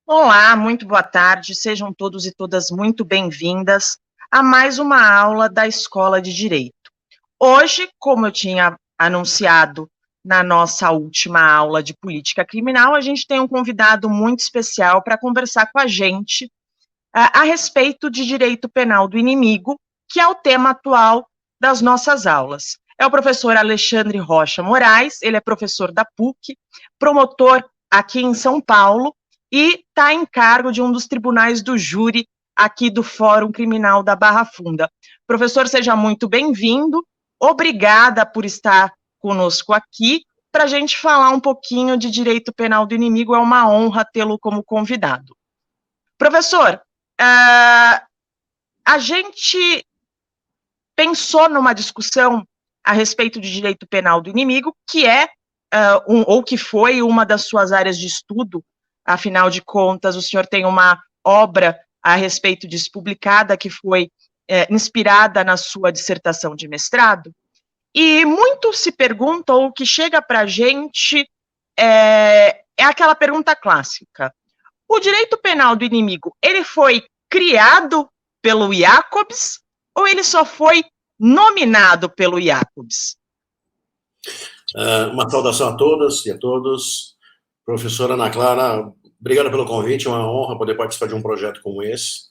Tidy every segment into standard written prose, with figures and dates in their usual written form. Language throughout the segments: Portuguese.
Olá, muito boa tarde, sejam todos e todas muito bem-vindas a mais uma aula da Escola de Direito. Hoje, como eu tinha anunciado na nossa última aula de política criminal, a gente tem um convidado muito especial para conversar com a gente a respeito de direito penal do inimigo, que é o tema atual das nossas aulas. É o professor Alexandre Rocha Moraes, ele é professor da PUC, promotor aqui em São Paulo e está em cargo de um dos tribunais do júri aqui do Fórum Criminal da Barra Funda. Professor, seja muito bem-vindo, obrigada por estar conosco aqui para a gente falar um pouquinho de direito penal do inimigo, é uma honra tê-lo como convidado. Professor, a gente pensou numa discussão a respeito de direito penal do inimigo, que é, ou que foi uma das suas áreas de estudo, afinal de contas, o senhor tem uma obra a respeito disso publicada, que foi inspirada na sua dissertação de mestrado, e muito se pergunta, ou o que chega para a gente é aquela pergunta clássica: o direito penal do inimigo, ele foi criado pelo Jacobs ou ele só foi nominado pelo Jacobs? Uma saudação a todas e a todos. Professora Ana Clara, obrigado pelo convite, é uma honra poder participar de um projeto como esse.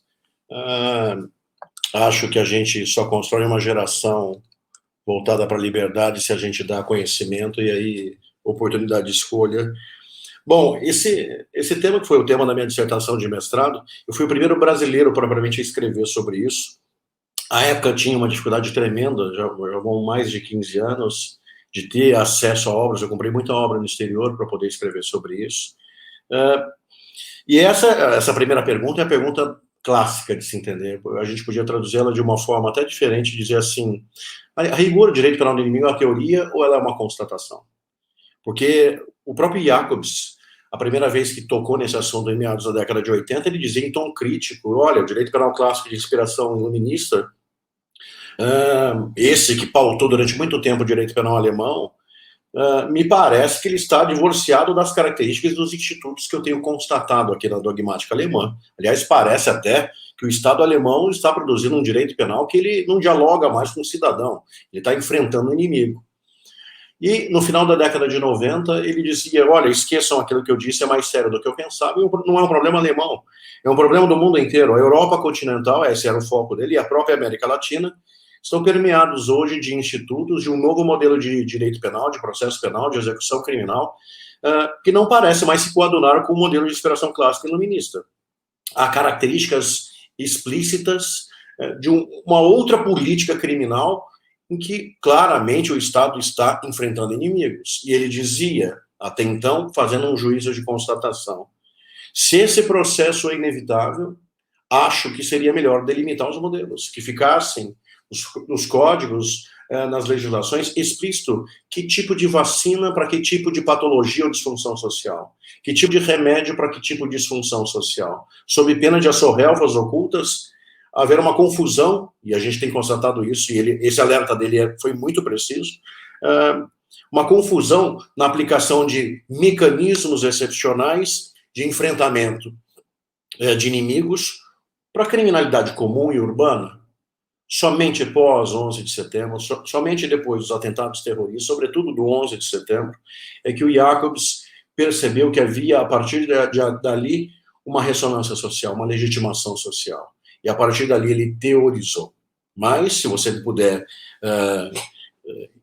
Acho que a gente só constrói uma geração voltada para a liberdade se a gente dá conhecimento e aí oportunidade de escolha. Bom, esse tema que foi o tema da minha dissertação de mestrado, eu fui o primeiro brasileiro propriamente a escrever sobre isso. À época tinha uma dificuldade tremenda, já vão mais de 15 anos, de ter acesso a obras. Eu comprei muita obra no exterior para poder escrever sobre isso. E essa primeira pergunta é a pergunta clássica de se entender. A gente podia traduzê-la de uma forma até diferente, dizer assim: a rigor, o direito penal do inimigo é uma teoria ou ela é uma constatação? Porque o próprio Jacobs, a primeira vez que tocou nesse assunto em meados da década de 80, ele dizia em tom crítico: olha, o direito penal clássico de inspiração iluminista, esse que pautou durante muito tempo o direito penal alemão, me parece que ele está divorciado das características dos institutos que eu tenho constatado aqui na dogmática alemã. Aliás, parece até que o Estado alemão está produzindo um direito penal que ele não dialoga mais com o cidadão, ele está enfrentando o inimigo. E no final da década de 90, ele dizia: olha, esqueçam aquilo que eu disse, é mais sério do que eu pensava, e não é um problema alemão, é um problema do mundo inteiro. A Europa continental, esse era o foco dele, e a própria América Latina, estão permeados hoje de institutos de um novo modelo de direito penal, de processo penal, de execução criminal, que não parece mais se coadunar com o modelo de inspiração clássica iluminista. Há características explícitas de uma outra política criminal em que claramente o Estado está enfrentando inimigos. E ele dizia, até então, fazendo um juízo de constatação: se esse processo é inevitável, acho que seria melhor delimitar os modelos, que ficassem nos códigos, nas legislações, explícito que tipo de vacina para que tipo de patologia ou disfunção social, que tipo de remédio para que tipo de disfunção social, sob pena de assorrelvas ocultas, haver uma confusão, e a gente tem constatado isso, e esse alerta dele foi muito preciso, uma confusão na aplicação de mecanismos excepcionais de enfrentamento de inimigos para a criminalidade comum e urbana. Somente pós 11 de setembro, somente depois dos atentados terroristas, sobretudo do 11 de setembro, é que o Jacobs percebeu que havia, a partir dali, uma ressonância social, uma legitimação social. E a partir dali ele teorizou. Mas, se você puder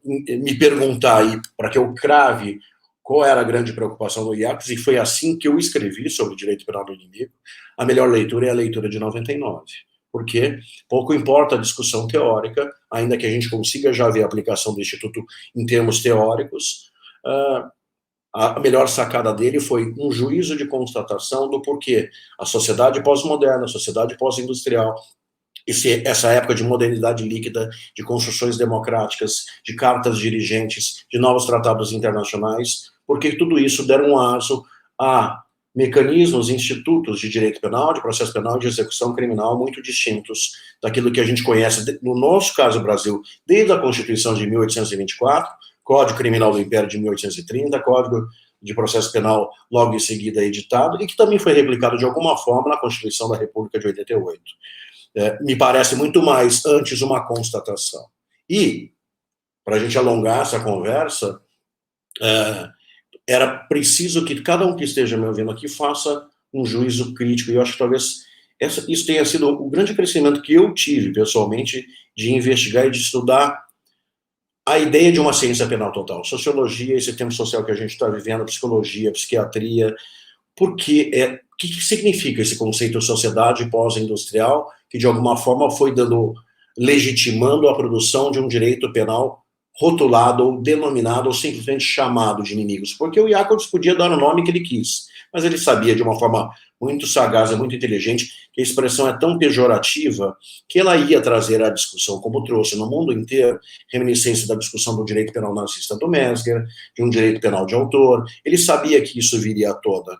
me perguntar aí, para que eu crave qual era a grande preocupação do Jacobs, e foi assim que eu escrevi sobre o direito penal do inimigo, a melhor leitura é a leitura de 99. Porque pouco importa a discussão teórica, ainda que a gente consiga já ver a aplicação do Instituto em termos teóricos, a melhor sacada dele foi um juízo de constatação do porquê a sociedade pós-moderna, a sociedade pós-industrial, essa época de modernidade líquida, de construções democráticas, de cartas dirigentes, de novos tratados internacionais, porque tudo isso deram um aso a mecanismos, institutos de direito penal, de processo penal, de execução criminal muito distintos daquilo que a gente conhece, no nosso caso, Brasil, desde a Constituição de 1824, Código Criminal do Império de 1830, Código de Processo Penal logo em seguida editado, e que também foi replicado de alguma forma na Constituição da República de 88. Me parece muito mais antes uma constatação. E, para a gente alongar essa conversa, era preciso que cada um que esteja me ouvindo aqui faça um juízo crítico, e eu acho que talvez isso tenha sido o grande crescimento que eu tive, pessoalmente, de investigar e de estudar a ideia de uma ciência penal total. Sociologia, esse tempo social que a gente está vivendo, psicologia, psiquiatria, porque o que significa esse conceito de sociedade pós-industrial, que de alguma forma foi legitimando a produção de um direito penal rotulado, ou denominado, ou simplesmente chamado de inimigos, porque o Jacobs podia dar o nome que ele quis, mas ele sabia de uma forma muito sagaz e muito inteligente que a expressão é tão pejorativa que ela ia trazer à discussão, como trouxe no mundo inteiro, reminiscência da discussão do direito penal nazista do Mesger, de um direito penal de autor. Ele sabia que isso viria à tona,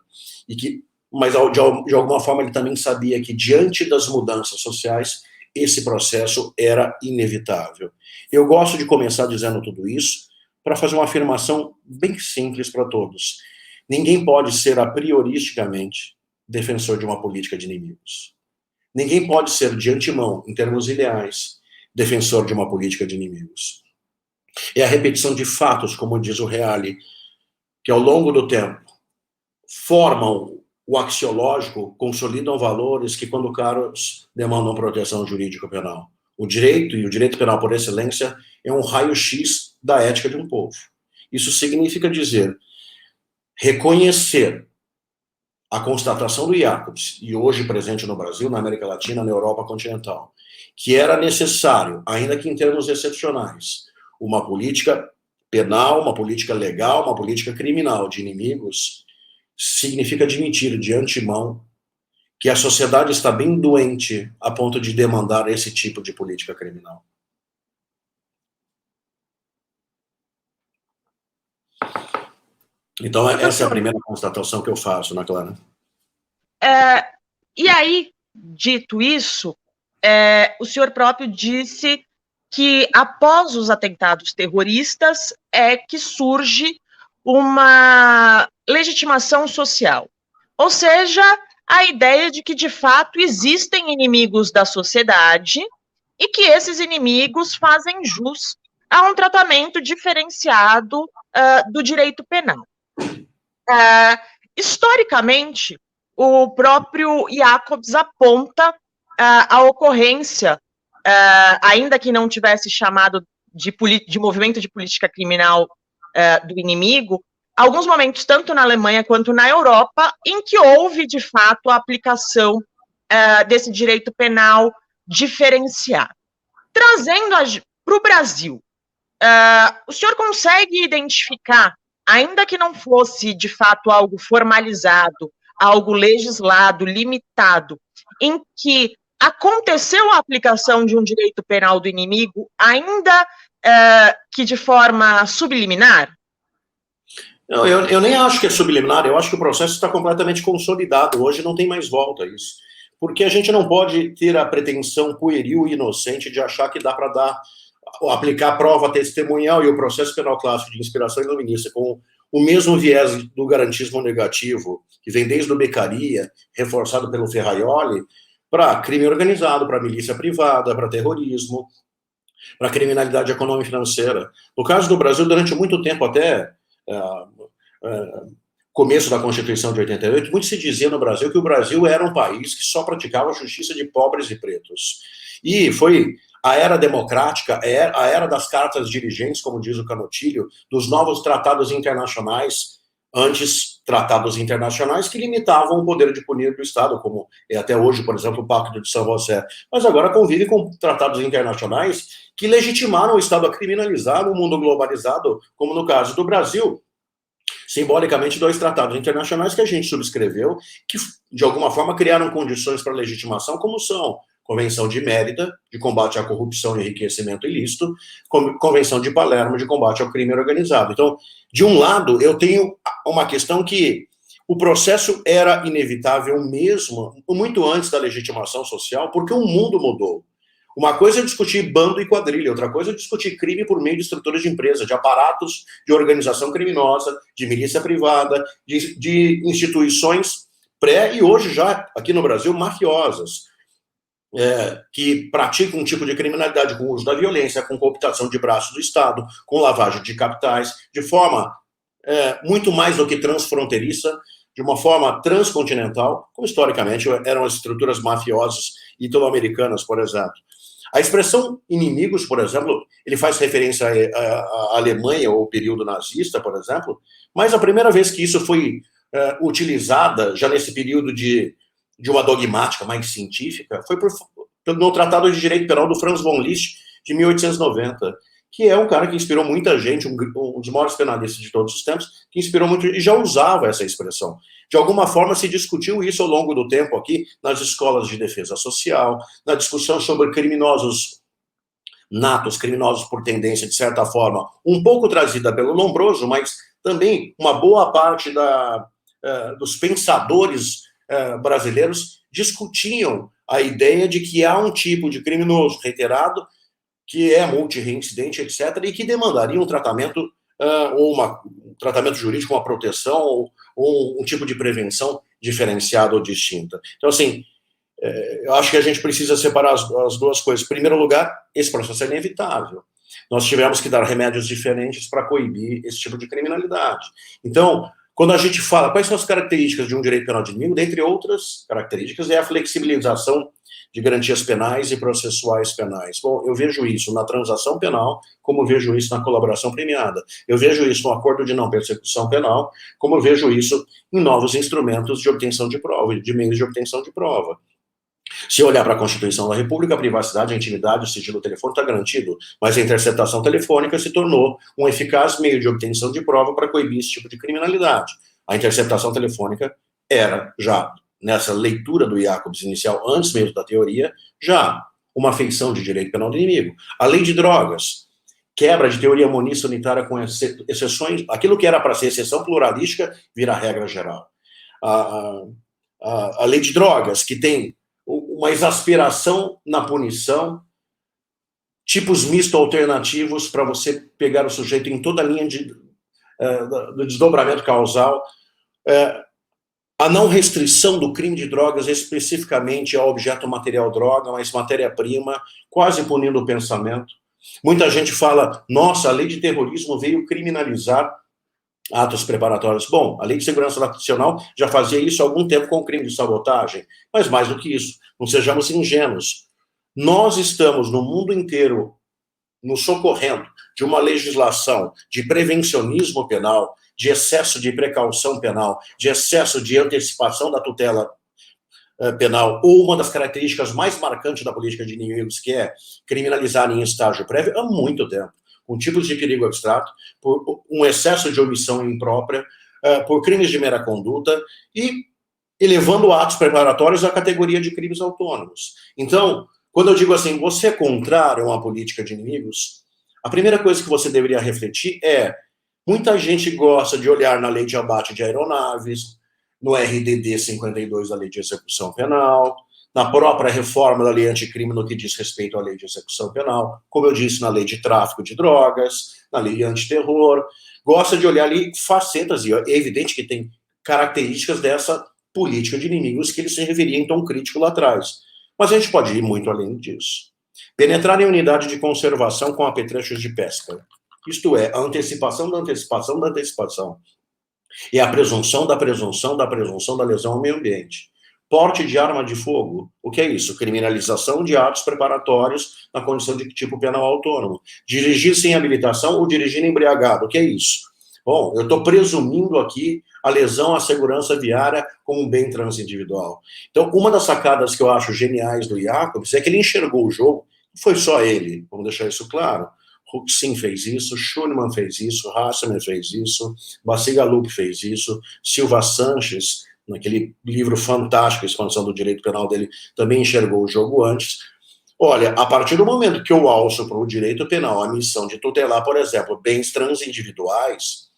mas de alguma forma ele também sabia que diante das mudanças sociais, esse processo era inevitável. Eu gosto de começar dizendo tudo isso para fazer uma afirmação bem simples para todos. Ninguém pode ser a prioristicamente defensor de uma política de inimigos. Ninguém pode ser de antemão, em termos ideais, defensor de uma política de inimigos. É a repetição de fatos, como diz o Reale, que ao longo do tempo formam o axiológico, consolidam valores que, quando caros, demandam proteção jurídica penal. O direito, e o direito penal por excelência, é um raio-x da ética de um povo. Isso significa dizer, reconhecer a constatação do Jacobs, e hoje presente no Brasil, na América Latina, na Europa continental, que era necessário, ainda que em termos excepcionais, uma política penal, uma política legal, uma política criminal de inimigos, significa admitir de antemão que a sociedade está bem doente a ponto de demandar esse tipo de política criminal. Então, essa é a primeira constatação que eu faço, né, Clara? E aí, dito isso, o senhor próprio disse que após os atentados terroristas é que surge uma legitimação social. Ou seja, a ideia de que, de fato, existem inimigos da sociedade e que esses inimigos fazem jus a um tratamento diferenciado do direito penal. Historicamente, o próprio Jacobs aponta a ocorrência, ainda que não tivesse chamado de movimento de política criminal do inimigo, alguns momentos, tanto na Alemanha quanto na Europa, em que houve, de fato, a aplicação desse direito penal diferenciado. Trazendo para o Brasil, o senhor consegue identificar, ainda que não fosse, de fato, algo formalizado, algo legislado, limitado, em que aconteceu a aplicação de um direito penal do inimigo, ainda que de forma subliminar? Não, eu nem acho que é subliminar, eu acho que o processo está completamente consolidado, hoje não tem mais volta a isso. Porque a gente não pode ter a pretensão pueril e inocente de achar que dá para aplicar a prova testemunhal e o processo penal clássico de inspiração iluminista com o mesmo viés do garantismo negativo, que vem desde o Beccaria, reforçado pelo Ferraioli, para crime organizado, para milícia privada, para terrorismo, para criminalidade econômica e financeira. No caso do Brasil, durante muito tempo, até começo da Constituição de 88, muito se dizia no Brasil que o Brasil era um país que só praticava a justiça de pobres e pretos. E foi a era democrática, a era das cartas dirigentes, como diz o Canotilho, dos novos tratados internacionais, antes tratados internacionais que limitavam o poder de punir do Estado, como é até hoje, por exemplo, o Pacto de São José, mas agora convive com tratados internacionais que legitimaram o Estado a criminalizar o mundo globalizado, como no caso do Brasil, simbolicamente 2 tratados internacionais que a gente subscreveu, que de alguma forma criaram condições para legitimação, como são Convenção de Mérida, de combate à corrupção e enriquecimento ilícito, Convenção de Palermo, de combate ao crime organizado. Então, de um lado, eu tenho uma questão que o processo era inevitável mesmo, muito antes da legitimação social, porque o mundo mudou. Uma coisa é discutir bando e quadrilha, outra coisa é discutir crime por meio de estruturas de empresa, de aparatos de organização criminosa, de milícia privada, de instituições pré e hoje já, aqui no Brasil, mafiosas, que praticam um tipo de criminalidade com o uso da violência, com cooptação de braços do Estado, com lavagem de capitais, de forma muito mais do que transfronteiriça, de uma forma transcontinental, como historicamente eram as estruturas mafiosas italo-americanas, por exemplo. A expressão inimigos, por exemplo, ele faz referência à Alemanha ou ao período nazista, por exemplo, mas a primeira vez que isso foi utilizada, já nesse período de uma dogmática mais científica, foi no Tratado de Direito Penal do Franz von Liszt, de 1890, que é um cara que inspirou muita gente, um dos maiores penalistas de todos os tempos, que inspirou muito, e já usava essa expressão. De alguma forma, se discutiu isso ao longo do tempo aqui, nas escolas de defesa social, na discussão sobre criminosos natos, criminosos por tendência, de certa forma, um pouco trazida pelo Lombroso, mas também uma boa parte dos pensadores brasileiros discutiam a ideia de que há um tipo de criminoso reiterado, que é multireincidente, etc., e que demandaria um tratamento, um tratamento jurídico, uma proteção, ou um tipo de prevenção diferenciada ou distinta. Então, assim, eu acho que a gente precisa separar as duas coisas. Em primeiro lugar, esse processo é inevitável. Nós tivemos que dar remédios diferentes para coibir esse tipo de criminalidade. Então, quando a gente fala quais são as características de um direito penal de inimigo, dentre outras características, é a flexibilização de garantias penais e processuais penais. Bom, eu vejo isso na transação penal, como vejo isso na colaboração premiada. Eu vejo isso no acordo de não persecução penal, como vejo isso em novos instrumentos de obtenção de prova, de meios de obtenção de prova. Se olhar para a Constituição da República, a privacidade, a intimidade, o sigilo telefônico está garantido, mas a interceptação telefônica se tornou um eficaz meio de obtenção de prova para coibir esse tipo de criminalidade. A interceptação telefônica era já, nessa leitura do Jacobs inicial, antes mesmo da teoria, já uma feição de direito penal do inimigo. A lei de drogas, quebra de teoria monista unitária com exceções, aquilo que era para ser exceção pluralística vira regra geral. A lei de drogas, que tem uma exasperação na punição, tipos misto alternativos para você pegar o sujeito em toda a linha do desdobramento causal, a não restrição do crime de drogas especificamente ao objeto material droga, mas matéria-prima, quase punindo o pensamento. Muita gente fala, nossa, a lei de terrorismo veio criminalizar atos preparatórios. Bom, a Lei de Segurança Nacional já fazia isso há algum tempo com o crime de sabotagem, mas mais do que isso, não sejamos ingênuos. Nós estamos no mundo inteiro nos socorrendo de uma legislação de prevencionismo penal, de excesso de precaução penal, de excesso de antecipação da tutela penal, ou uma das características mais marcantes da política de inimigos, que é criminalizar em estágio prévio, há muito tempo, com tipos de perigo abstrato, por um excesso de omissão imprópria, por crimes de mera conduta e elevando atos preparatórios à categoria de crimes autônomos. Então, quando eu digo assim, você é contrário a uma política de inimigos, a primeira coisa que você deveria refletir é, muita gente gosta de olhar na lei de abate de aeronaves, no RDD 52 da Lei de Execução Penal, na própria reforma da lei anticrime no que diz respeito à lei de execução penal, como eu disse, na lei de tráfico de drogas, na lei antiterror, gosta de olhar ali facetas, e é evidente que tem características dessa política de inimigos que ele se referia em tom crítico lá atrás. Mas a gente pode ir muito além disso. Penetrar em unidade de conservação com apetrechos de pesca. Isto é, a antecipação da antecipação da antecipação. E a presunção da presunção da presunção da lesão ao meio ambiente. Porte de arma de fogo, o que é isso? Criminalização de atos preparatórios na condição de tipo penal autônomo. Dirigir sem habilitação ou dirigir embriagado, o que é isso? Bom, eu estou presumindo aqui a lesão à segurança viária como um bem transindividual. Então, uma das sacadas que eu acho geniais do Jacobs é que ele enxergou o jogo, não foi só ele, vamos deixar isso claro. Huxin fez isso, Schunemann fez isso, Hassemer fez isso, Bacigalup fez isso, Silva Sanches, naquele livro fantástico, a Expansão do Direito Penal dele, também enxergou o jogo antes. Olha, a partir do momento que eu alço para o direito penal a missão de tutelar, por exemplo, bens transindividuais,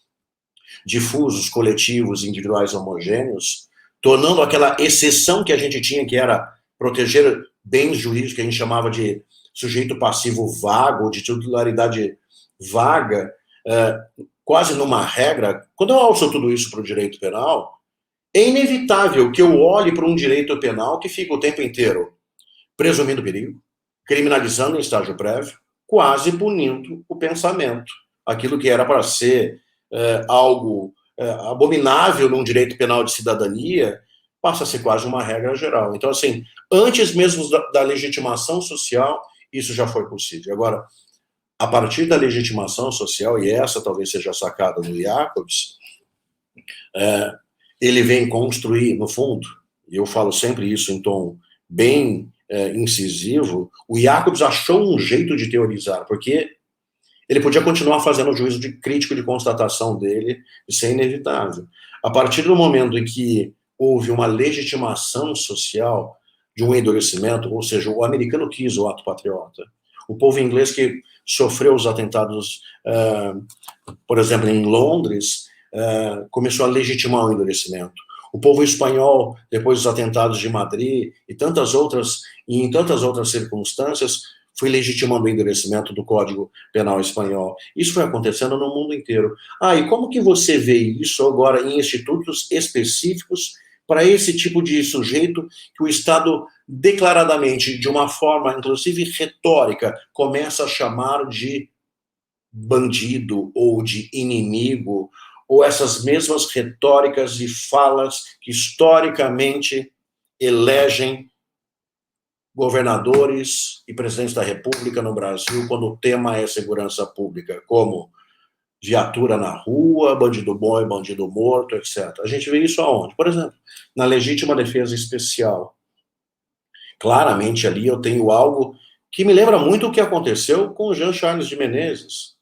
difusos, coletivos, individuais homogêneos, tornando aquela exceção que a gente tinha, que era proteger bens jurídicos, que a gente chamava de sujeito passivo vago, de titularidade vaga, quase numa regra. Quando eu alço tudo isso para o direito penal, é inevitável que eu olhe para um direito penal que fica o tempo inteiro presumindo perigo, criminalizando em estágio prévio, quase punindo o pensamento. Aquilo que era para ser algo abominável num direito penal de cidadania, passa a ser quase uma regra geral. Então, assim, antes mesmo da legitimação social, isso já foi possível. Agora, a partir da legitimação social, e essa talvez seja a sacada do Jacobs, ele vem construir, no fundo, e eu falo sempre isso em tom bem incisivo, o Jacobs achou um jeito de teorizar, porque ele podia continuar fazendo o juízo crítico de constatação dele, isso é inevitável. A partir do momento em que houve uma legitimação social de um endurecimento, ou seja, o americano quis o ato patriota, o povo inglês que sofreu os atentados, por exemplo, em Londres, começou a legitimar o endurecimento. O povo espanhol, depois dos atentados de Madrid e em tantas outras circunstâncias, foi legitimando o endurecimento do Código Penal espanhol. Isso foi acontecendo no mundo inteiro. E como que você vê isso agora em institutos específicos para esse tipo de sujeito que o Estado declaradamente, de uma forma, inclusive retórica, começa a chamar de bandido ou de inimigo, ou essas mesmas retóricas e falas que historicamente elegem governadores e presidentes da República no Brasil quando o tema é segurança pública, como viatura na rua, bandido bom e bandido morto, etc. A gente vê isso aonde? Por exemplo, na legítima defesa especial. Claramente ali eu tenho algo que me lembra muito o que aconteceu com o Jean Charles de Menezes.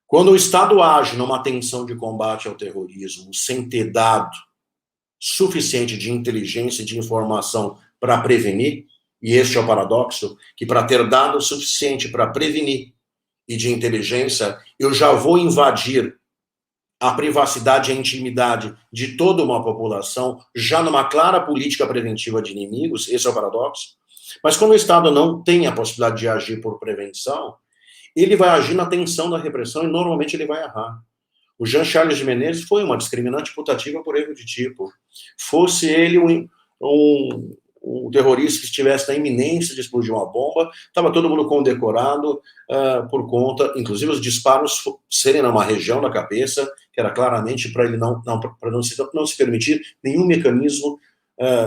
Quando o Estado age numa tensão de combate ao terrorismo sem ter dado suficiente de inteligência e de informação para prevenir, e este é o paradoxo, que para ter dado o suficiente para prevenir e de inteligência, eu já vou invadir a privacidade e a intimidade de toda uma população, já numa clara política preventiva de inimigos, esse é o paradoxo. Mas quando o Estado não tem a possibilidade de agir por prevenção, ele vai agir na tensão da repressão e normalmente ele vai errar. O Jean Charles de Menezes foi uma discriminante putativa por erro de tipo. Fosse ele um terrorista que estivesse na iminência de explodir uma bomba, estava todo mundo condecorado por conta, inclusive os disparos serem numa região da cabeça, que era claramente para ele não se permitir nenhum mecanismo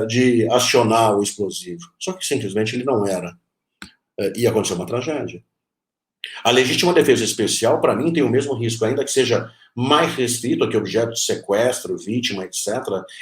de acionar o explosivo. Só que simplesmente ele não era. Ia acontecer uma tragédia. A legítima defesa especial, para mim, tem o mesmo risco, ainda que seja mais restrito a que objeto de sequestro, vítima, etc.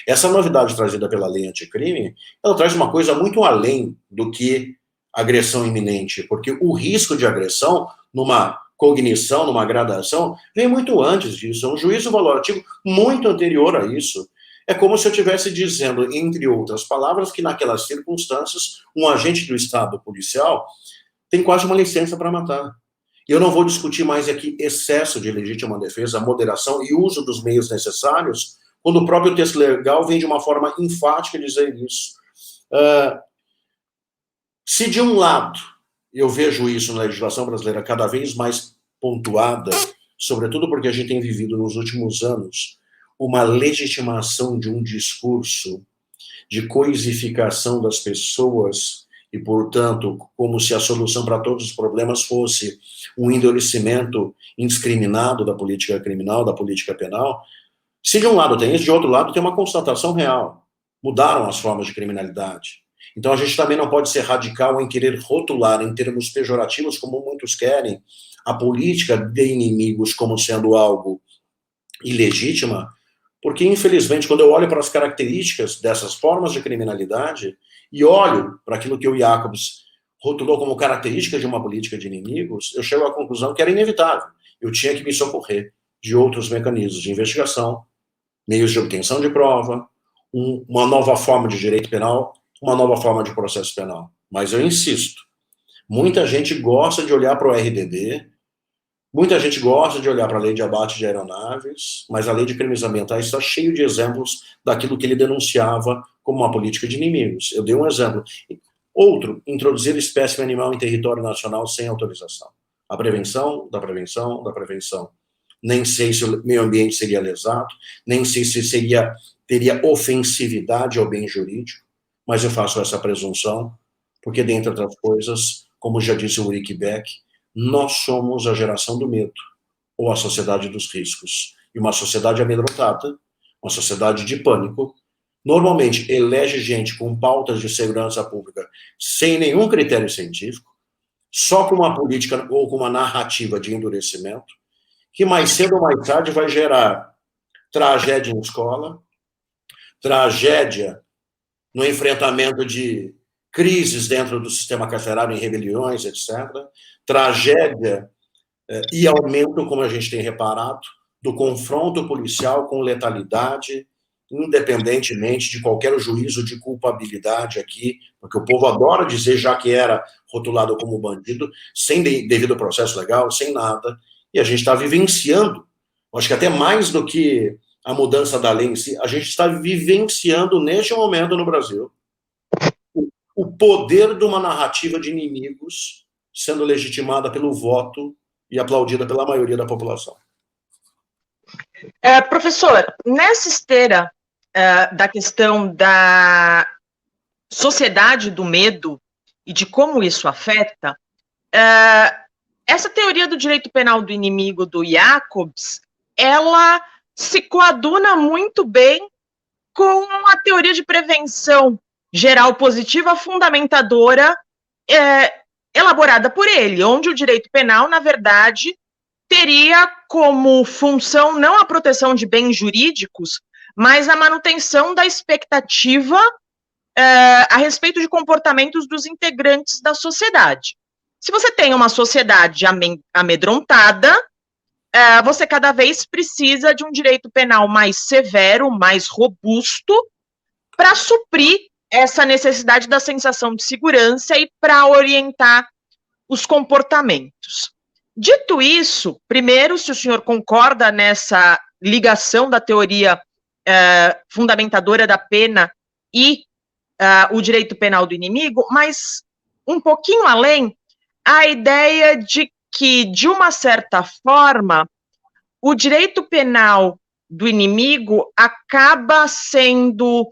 Essa novidade trazida pela lei anticrime, ela traz uma coisa muito além do que agressão iminente, porque o risco de agressão, numa cognição, numa gradação, vem muito antes disso, é um juízo valorativo muito anterior a isso. É como se eu estivesse dizendo, entre outras palavras, que naquelas circunstâncias, um agente do Estado policial tem quase uma licença para matar. Eu não vou discutir mais aqui excesso de legítima defesa, moderação e uso dos meios necessários, quando o próprio texto legal vem de uma forma enfática dizer isso. Se de um lado eu vejo isso na legislação brasileira cada vez mais pontuada, sobretudo porque a gente tem vivido nos últimos anos uma legitimação de um discurso de coisificação das pessoas e, portanto, como se a solução para todos os problemas fosse um endurecimento indiscriminado da política criminal, da política penal. Se de um lado tem isso, de outro lado tem uma constatação real. Mudaram as formas de criminalidade. Então a gente também não pode ser radical em querer rotular em termos pejorativos, como muitos querem, a política de inimigos como sendo algo ilegítima, porque, infelizmente, quando eu olho para as características dessas formas de criminalidade e olho para aquilo que o Jacobs rotulou como característica de uma política de inimigos, eu chego à conclusão que era inevitável. Eu tinha que me socorrer de outros mecanismos de investigação, meios de obtenção de prova, uma nova forma de direito penal, uma nova forma de processo penal. Mas eu insisto, muita gente gosta de olhar para o RDD, muita gente gosta de olhar para a lei de abate de aeronaves, mas a lei de crimes ambientais está cheio de exemplos daquilo que ele denunciava como uma política de inimigos. Eu dei um exemplo. Outro, introduzir espécime animal em território nacional sem autorização. A prevenção da prevenção da prevenção. Nem sei se o meio ambiente seria lesado, nem sei se teria ofensividade ao bem jurídico, mas eu faço essa presunção, porque, dentre outras coisas, como já disse o Ulrich Beck, nós somos a geração do medo, ou a sociedade dos riscos. E uma sociedade amedrontada, uma sociedade de pânico, normalmente elege gente com pautas de segurança pública sem nenhum critério científico, só com uma política ou com uma narrativa de endurecimento, que mais cedo ou mais tarde vai gerar tragédia em escola, tragédia no enfrentamento de crises dentro do sistema carcerário, em rebeliões, etc. Tragédia e aumento, como a gente tem reparado, do confronto policial com letalidade, independentemente de qualquer juízo de culpabilidade aqui, porque o povo adora dizer, já que era rotulado como bandido, sem devido processo legal, sem nada, e a gente está vivenciando, acho que até mais do que a mudança da lei em si, a gente está vivenciando neste momento no Brasil o poder de uma narrativa de inimigos sendo legitimada pelo voto e aplaudida pela maioria da população. Professor, nessa esteira da questão da sociedade do medo e de como isso afeta, essa teoria do direito penal do inimigo do Jacobs, ela se coaduna muito bem com a teoria de prevenção geral positiva fundamentadora elaborada por ele, onde o direito penal, na verdade, teria como função não a proteção de bens jurídicos, mas a manutenção da expectativa a respeito de comportamentos dos integrantes da sociedade. Se você tem uma sociedade amedrontada, você cada vez precisa de um direito penal mais severo, mais robusto, para suprir essa necessidade da sensação de segurança e para orientar os comportamentos. Dito isso, primeiro, se o senhor concorda nessa ligação da teoria fundamentadora da pena e o direito penal do inimigo, mas um pouquinho além, a ideia de que, de uma certa forma, o direito penal do inimigo acaba sendo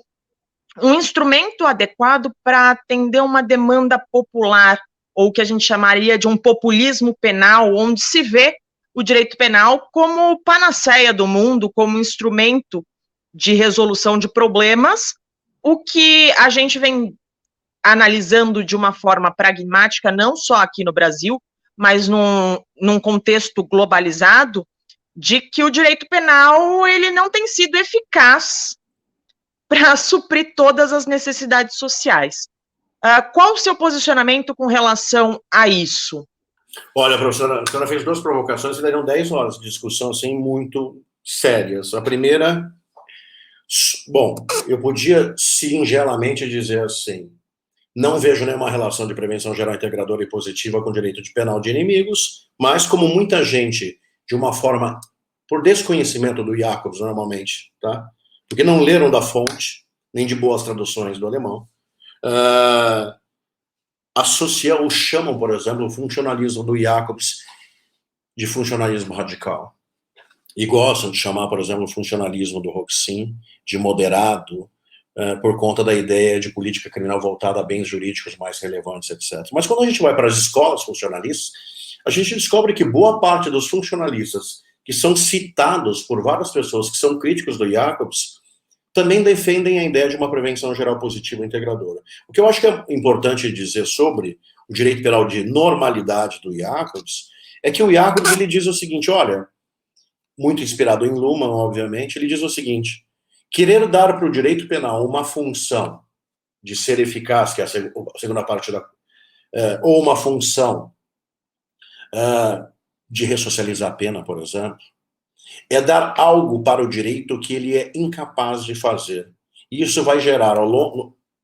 um instrumento adequado para atender uma demanda popular, ou que a gente chamaria de um populismo penal, onde se vê o direito penal como panaceia do mundo, como instrumento de resolução de problemas, o que a gente vem analisando de uma forma pragmática, não só aqui no Brasil, mas num contexto globalizado, de que o direito penal ele não tem sido eficaz para suprir todas as necessidades sociais. Qual o seu posicionamento com relação a isso? Olha, professora, a senhora fez duas provocações que dariam 10 horas de discussão, assim, muito sérias. A primeira, bom, eu podia singelamente dizer assim, não vejo nenhuma relação de prevenção geral integradora e positiva com direito de penal de inimigos, mas como muita gente, de uma forma, por desconhecimento do Jacobs, normalmente, tá? Porque não leram da fonte, nem de boas traduções do alemão, associam ou chamam, por exemplo, o funcionalismo do Jacobs de funcionalismo radical. E gostam de chamar, por exemplo, o funcionalismo do Roxin de moderado, por conta da ideia de política criminal voltada a bens jurídicos mais relevantes, etc. Mas quando a gente vai para as escolas funcionalistas, a gente descobre que boa parte dos funcionalistas que são citados por várias pessoas que são críticos do Jacobs também defendem a ideia de uma prevenção geral positiva integradora. O que eu acho que é importante dizer sobre o direito penal de normalidade do Jacobs é que o Jacobs ele diz o seguinte, olha, muito inspirado em Luhmann, obviamente, ele diz o seguinte, querer dar para o direito penal uma função de ser eficaz, que é a segunda parte da... ou uma função de ressocializar a pena, por exemplo, é dar algo para o direito que ele é incapaz de fazer. E isso vai gerar,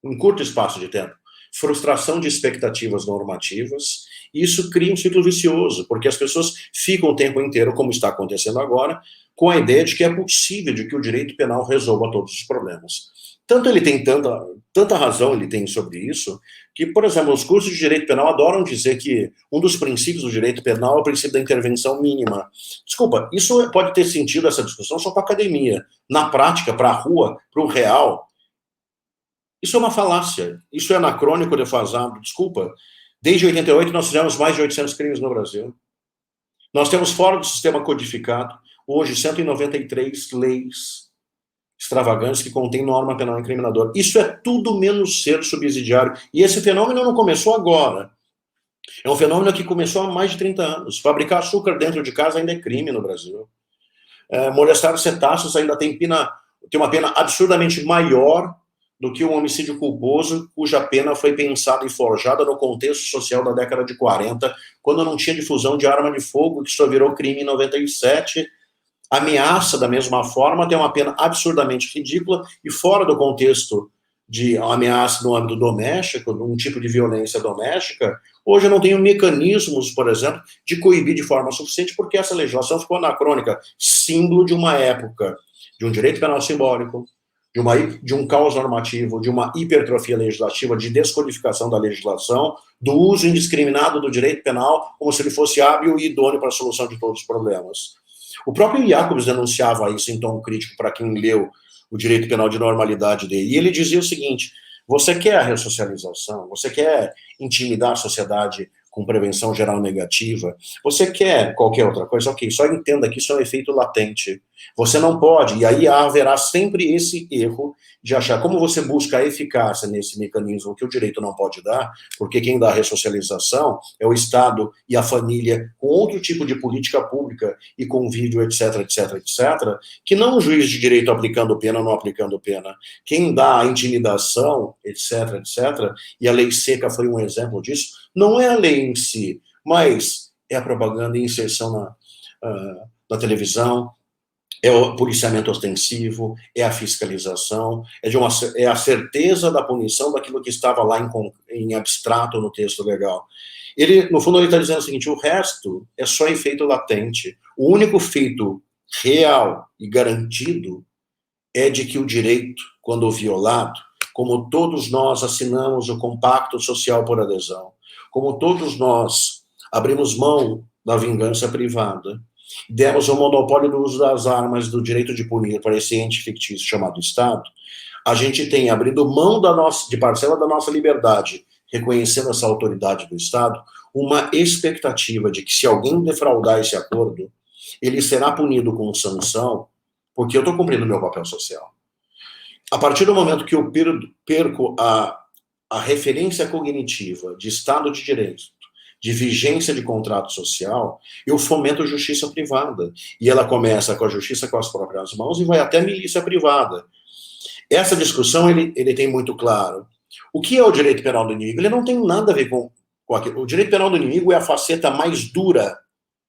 em curto espaço de tempo, frustração de expectativas normativas, e isso cria um ciclo vicioso, porque as pessoas ficam o tempo inteiro, como está acontecendo agora, com a ideia de que é possível de que o direito penal resolva todos os problemas. Tanto ele tem tanta razão ele tem sobre isso, que, por exemplo, os cursos de direito penal adoram dizer que um dos princípios do direito penal é o princípio da intervenção mínima. Desculpa, isso pode ter sentido, essa discussão, só para a academia. Na prática, para a rua, para o real, isso é uma falácia, isso é anacrônico, defasado, desculpa. Desde 88 nós fizemos mais de 800 crimes no Brasil. Nós temos fora do sistema codificado, hoje, 193 leis extravagantes que contêm norma penal incriminadora. Isso é tudo menos ser subsidiário. E esse fenômeno não começou agora. É um fenômeno que começou há mais de 30 anos. Fabricar açúcar dentro de casa ainda é crime no Brasil. Molestar cetáceos ainda tem uma pena absurdamente maior do que um homicídio culposo, cuja pena foi pensada e forjada no contexto social da década de 40, quando não tinha difusão de arma de fogo, que só virou crime em 97. Ameaça, da mesma forma, tem uma pena absurdamente ridícula e fora do contexto de ameaça no âmbito doméstico, um tipo de violência doméstica. Hoje eu não tenho mecanismos, por exemplo, de coibir de forma suficiente, porque essa legislação ficou anacrônica, símbolo de uma época, de um direito penal simbólico, de um caos normativo, de uma hipertrofia legislativa, de descodificação da legislação, do uso indiscriminado do direito penal como se ele fosse hábil e idôneo para a solução de todos os problemas. O próprio Jacobs denunciava isso em tom crítico para quem leu o direito penal de normalidade dele. E ele dizia o seguinte: você quer a ressocialização, você quer intimidar a sociedade com prevenção geral negativa, você quer qualquer outra coisa, ok, só entenda que isso é um efeito latente. Você não pode, e aí haverá sempre esse erro de achar como você busca a eficácia nesse mecanismo que o direito não pode dar, porque quem dá a ressocialização é o Estado e a família com outro tipo de política pública e convívio, etc, etc, etc, que não o juiz de direito aplicando pena ou não aplicando pena. Quem dá a intimidação, etc, etc, e a lei seca foi um exemplo disso, não é a lei em si, mas é a propaganda e inserção na televisão, é o policiamento ostensivo, é a fiscalização, é a certeza da punição daquilo que estava lá em abstrato no texto legal. No fundo, ele está dizendo o seguinte: o resto é só efeito latente. O único feito real e garantido é de que o direito, quando violado, como todos nós assinamos o compacto social por adesão, como todos nós abrimos mão da vingança privada, demos o monopólio do uso das armas, do direito de punir para esse ente fictício chamado Estado, a gente tem abrindo mão de parcela da nossa liberdade, reconhecendo essa autoridade do Estado, uma expectativa de que se alguém defraudar esse acordo, ele será punido com sanção, porque eu estou cumprindo meu papel social. A partir do momento que eu perco a referência cognitiva de Estado de Direito, de vigência de contrato social, eu fomento justiça privada. E ela começa com a justiça com as próprias mãos e vai até a milícia privada. Essa discussão ele tem muito claro. O que é o direito penal do inimigo? Ele não tem nada a ver com aquilo. O direito penal do inimigo é a faceta mais dura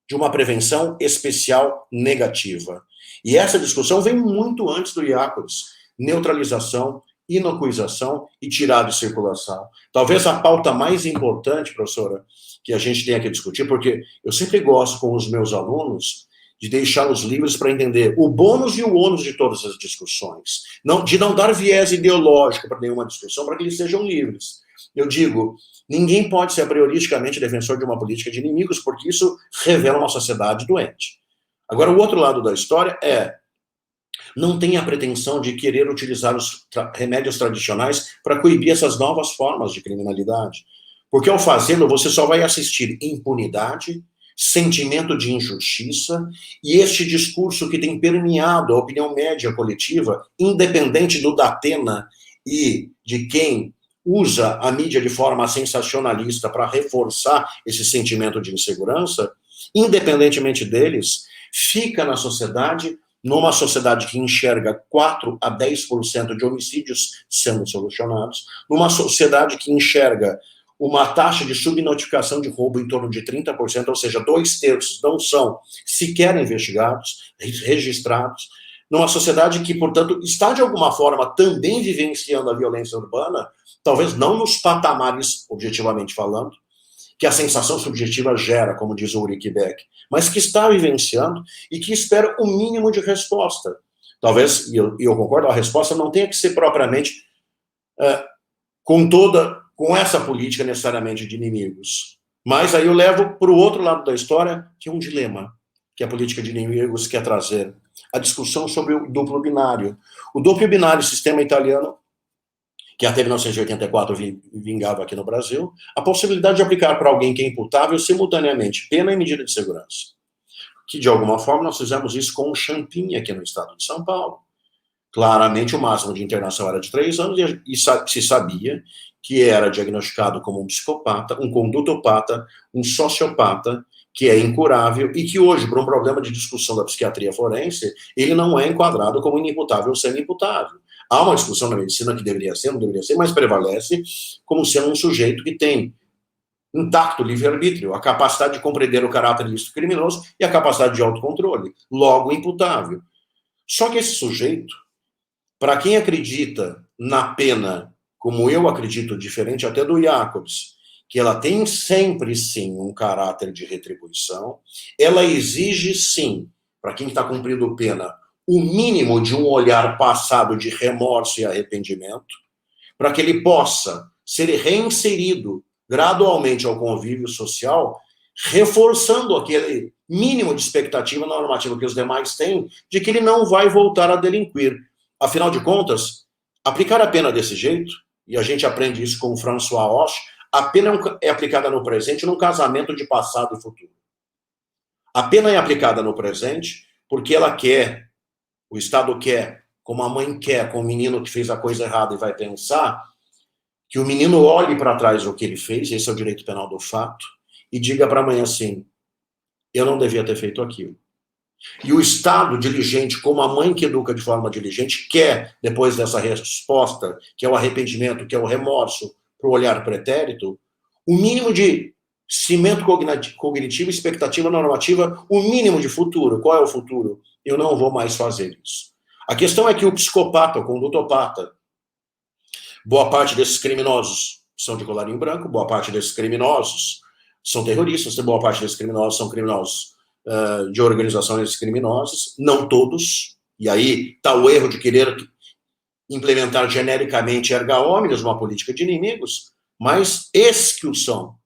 de uma prevenção especial negativa. E essa discussão vem muito antes do Jacobs. Neutralização, inocuização e tirar de circulação. Talvez a pauta mais importante, professora, que a gente tenha que discutir, porque eu sempre gosto com os meus alunos de deixá-los livres para entender o bônus e o ônus de todas as discussões, de não dar viés ideológico para nenhuma discussão, para que eles sejam livres. Eu digo, ninguém pode ser a prioristicamente defensor de uma política de inimigos, porque isso revela uma sociedade doente. Agora, o outro lado da história não tem a pretensão de querer utilizar os remédios tradicionais para coibir essas novas formas de criminalidade. Porque ao fazê-lo, você só vai assistir impunidade, sentimento de injustiça e este discurso que tem permeado a opinião média coletiva, independente do Datena e de quem usa a mídia de forma sensacionalista para reforçar esse sentimento de insegurança, independentemente deles, fica na sociedade, numa sociedade que enxerga 4 a 10% de homicídios sendo solucionados, numa sociedade que enxerga uma taxa de subnotificação de roubo em torno de 30%, ou seja, 2/3 não são sequer investigados, registrados, numa sociedade que, portanto, está de alguma forma também vivenciando a violência urbana, talvez não nos patamares, objetivamente falando, que a sensação subjetiva gera, como diz o Ulrich Beck, mas que está vivenciando e que espera o mínimo de resposta. Talvez, e eu concordo, a resposta não tenha que ser propriamente com essa política necessariamente de inimigos. Mas aí eu levo para o outro lado da história, que é um dilema que a política de inimigos quer trazer. A discussão sobre o duplo binário. O duplo binário, sistema italiano, que até 1984 vingava aqui no Brasil, a possibilidade de aplicar para alguém que é imputável simultaneamente pena e medida de segurança. Que, de alguma forma, nós fizemos isso com o Champinha aqui no estado de São Paulo. Claramente, o máximo de internação era de 3 anos e se sabia que era diagnosticado como um psicopata, um condutopata, um sociopata, que é incurável e que hoje, por um problema de discussão da psiquiatria forense, ele não é enquadrado como inimputável ou semi-imputável. Há uma discussão na medicina que deveria ser, não deveria ser, mas prevalece como sendo um sujeito que tem intacto livre-arbítrio, a capacidade de compreender o caráter ilícito criminoso e a capacidade de autocontrole, logo imputável. Só que esse sujeito, para quem acredita na pena, como eu acredito, diferente até do Jacobs, que ela tem sempre, sim, um caráter de retribuição, ela exige, sim, para quem está cumprindo pena, o mínimo de um olhar passado de remorso e arrependimento, para que ele possa ser reinserido gradualmente ao convívio social, reforçando aquele mínimo de expectativa normativa que os demais têm de que ele não vai voltar a delinquir. Afinal de contas, aplicar a pena desse jeito, e a gente aprende isso com o François Hoche, a pena é aplicada no presente num casamento de passado e futuro. A pena é aplicada no presente porque ela quer, o Estado quer, como a mãe quer com o menino que fez a coisa errada e vai pensar, que o menino olhe para trás o que ele fez, esse é o direito penal do fato, e diga para a mãe assim, eu não devia ter feito aquilo. E o Estado diligente, como a mãe que educa de forma diligente, quer, depois dessa resposta, que é o arrependimento, que é o remorso, para o olhar pretérito, o mínimo de cimento cognitivo, expectativa normativa, o mínimo de futuro. Qual é o futuro? Eu não vou mais fazer isso. A questão é que o psicopata, o condutopata, boa parte desses criminosos são de colarinho branco, boa parte desses criminosos são terroristas, boa parte desses criminosos são criminosos de organizações criminosas, não todos, e aí está o erro de querer implementar genericamente erga omnes uma política de inimigos, mas esses que o são,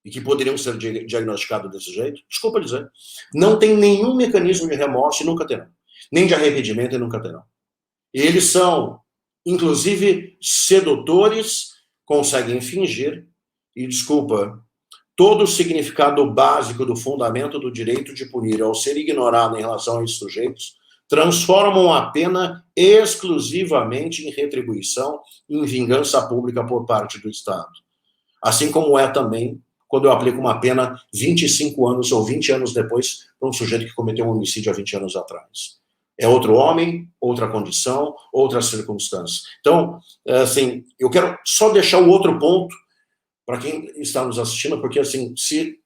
e que poderiam ser diagnosticados desse jeito, desculpa dizer, não tem nenhum mecanismo de remorso e nunca terão, nem de arrependimento e nunca terão. Eles são, inclusive, sedutores, conseguem fingir, e desculpa, todo o significado básico do fundamento do direito de punir, ao ser ignorado em relação a esses sujeitos, transformam a pena exclusivamente em retribuição, em vingança pública por parte do Estado. Assim como é também quando eu aplico uma pena 25 anos ou 20 anos depois para um sujeito que cometeu um homicídio há 20 anos atrás. É outro homem, outra condição, outras circunstâncias. Então, assim, eu quero só deixar o outro ponto para quem está nos assistindo, porque, assim, se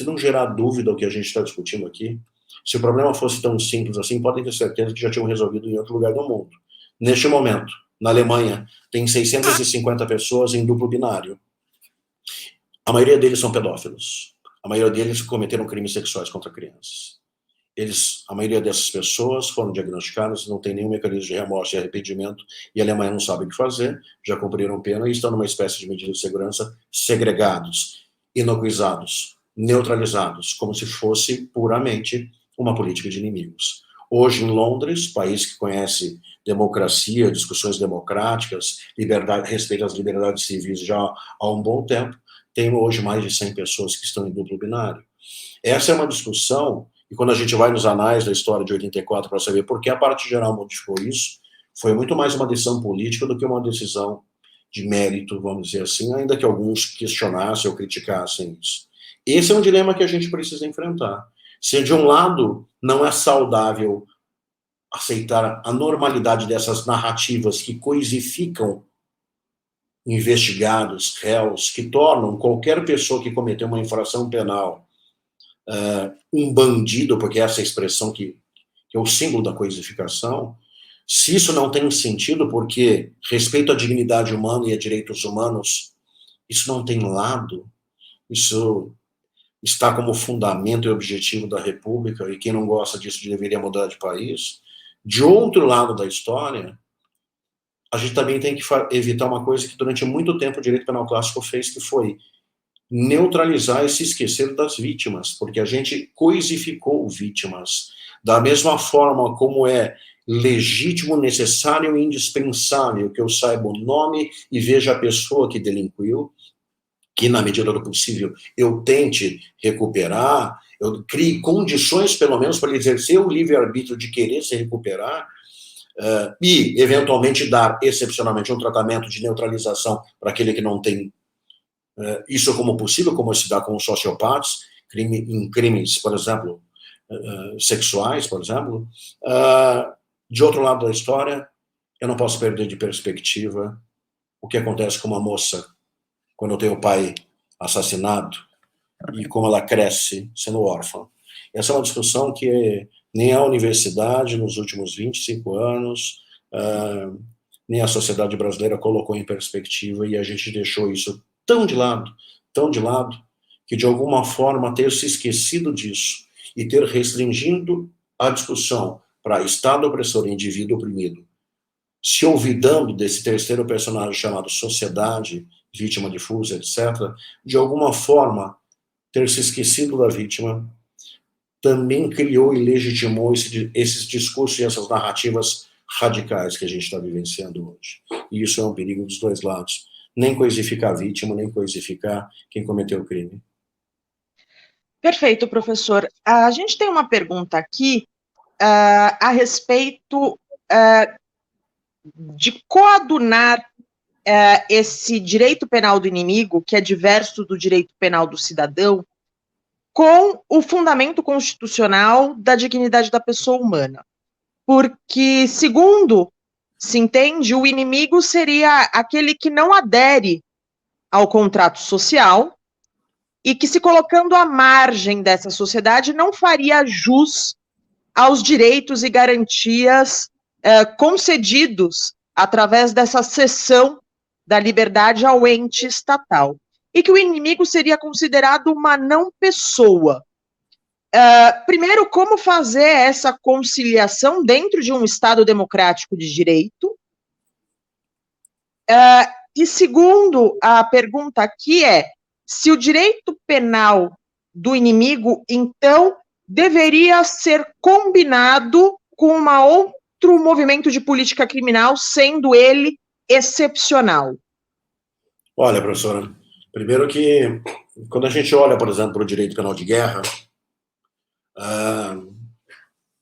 não gerar dúvida o que a gente está discutindo aqui, se o problema fosse tão simples assim, podem ter certeza que já tinham resolvido em outro lugar do mundo. Neste momento, na Alemanha, tem 650 pessoas em duplo binário. A maioria deles são pedófilos. A maioria deles cometeram crimes sexuais contra crianças. A maioria dessas pessoas foram diagnosticadas, não tem nenhum mecanismo de remorso e arrependimento, e a Alemanha não sabe o que fazer, já cumpriram pena e estão numa espécie de medida de segurança segregados, inocuizados, neutralizados, como se fosse puramente uma política de inimigos. Hoje, em Londres, país que conhece democracia, discussões democráticas, respeito às liberdades civis já há um bom tempo, tem hoje mais de 100 pessoas que estão em duplo binário. Essa é uma discussão, e quando a gente vai nos anais da história de 84 para saber por que a parte geral modificou isso, foi muito mais uma decisão política do que uma decisão de mérito, vamos dizer assim, ainda que alguns questionassem ou criticassem isso. Esse é um dilema que a gente precisa enfrentar. Se de um lado não é saudável aceitar a normalidade dessas narrativas que coisificam investigados, réus, que tornam qualquer pessoa que cometeu uma infração penal um bandido, porque essa é a expressão que é o símbolo da coisificação, se isso não tem sentido, porque respeito à dignidade humana e a direitos humanos, isso não tem lado, isso está como fundamento e objetivo da República, e quem não gosta disso deveria mudar de país, De outro lado da história, a gente também tem que evitar uma coisa que durante muito tempo o direito penal clássico fez, que foi neutralizar e se esquecer das vítimas, porque a gente coisificou vítimas. Da mesma forma como é legítimo, necessário e indispensável que eu saiba o nome e veja a pessoa que delinquiu, que na medida do possível eu tente recuperar, eu crie condições pelo menos para ele exercer o livre-arbítrio de querer se recuperar, e eventualmente dar excepcionalmente um tratamento de neutralização para aquele que não tem isso como possível, como se dá com os sociopatas, em crimes, por exemplo, sexuais, por exemplo. De outro lado da história, eu não posso perder de perspectiva o que acontece com uma moça quando tem o pai assassinado e como ela cresce sendo órfã. Essa é uma discussão que nem a universidade, nos últimos 25 anos, nem a sociedade brasileira colocou em perspectiva, e a gente deixou isso tão de lado, que de alguma forma ter se esquecido disso e ter restringido a discussão para Estado opressor e indivíduo oprimido, se olvidando desse terceiro personagem chamado sociedade, vítima difusa, etc., de alguma forma ter se esquecido da vítima, também criou e legitimou esses discursos e essas narrativas radicais que a gente está vivenciando hoje. E isso é um perigo dos dois lados. Nem coisificar a vítima, nem coisificar quem cometeu o crime. Perfeito, professor. A gente tem uma pergunta aqui a respeito de coadunar esse direito penal do inimigo, que é diverso do direito penal do cidadão, com o fundamento constitucional da dignidade da pessoa humana. Porque, segundo se entende, o inimigo seria aquele que não adere ao contrato social e que, se colocando à margem dessa sociedade, não faria jus aos direitos e garantias concedidos através dessa cessão da liberdade ao ente estatal. E que o inimigo seria considerado uma não pessoa. Primeiro, como fazer essa conciliação dentro de um Estado democrático de direito? E segundo, a pergunta aqui é se o direito penal do inimigo, então, deveria ser combinado com outro movimento de política criminal, sendo ele excepcional. Olha, professora, primeiro que quando a gente olha, por exemplo, para o direito penal de guerra,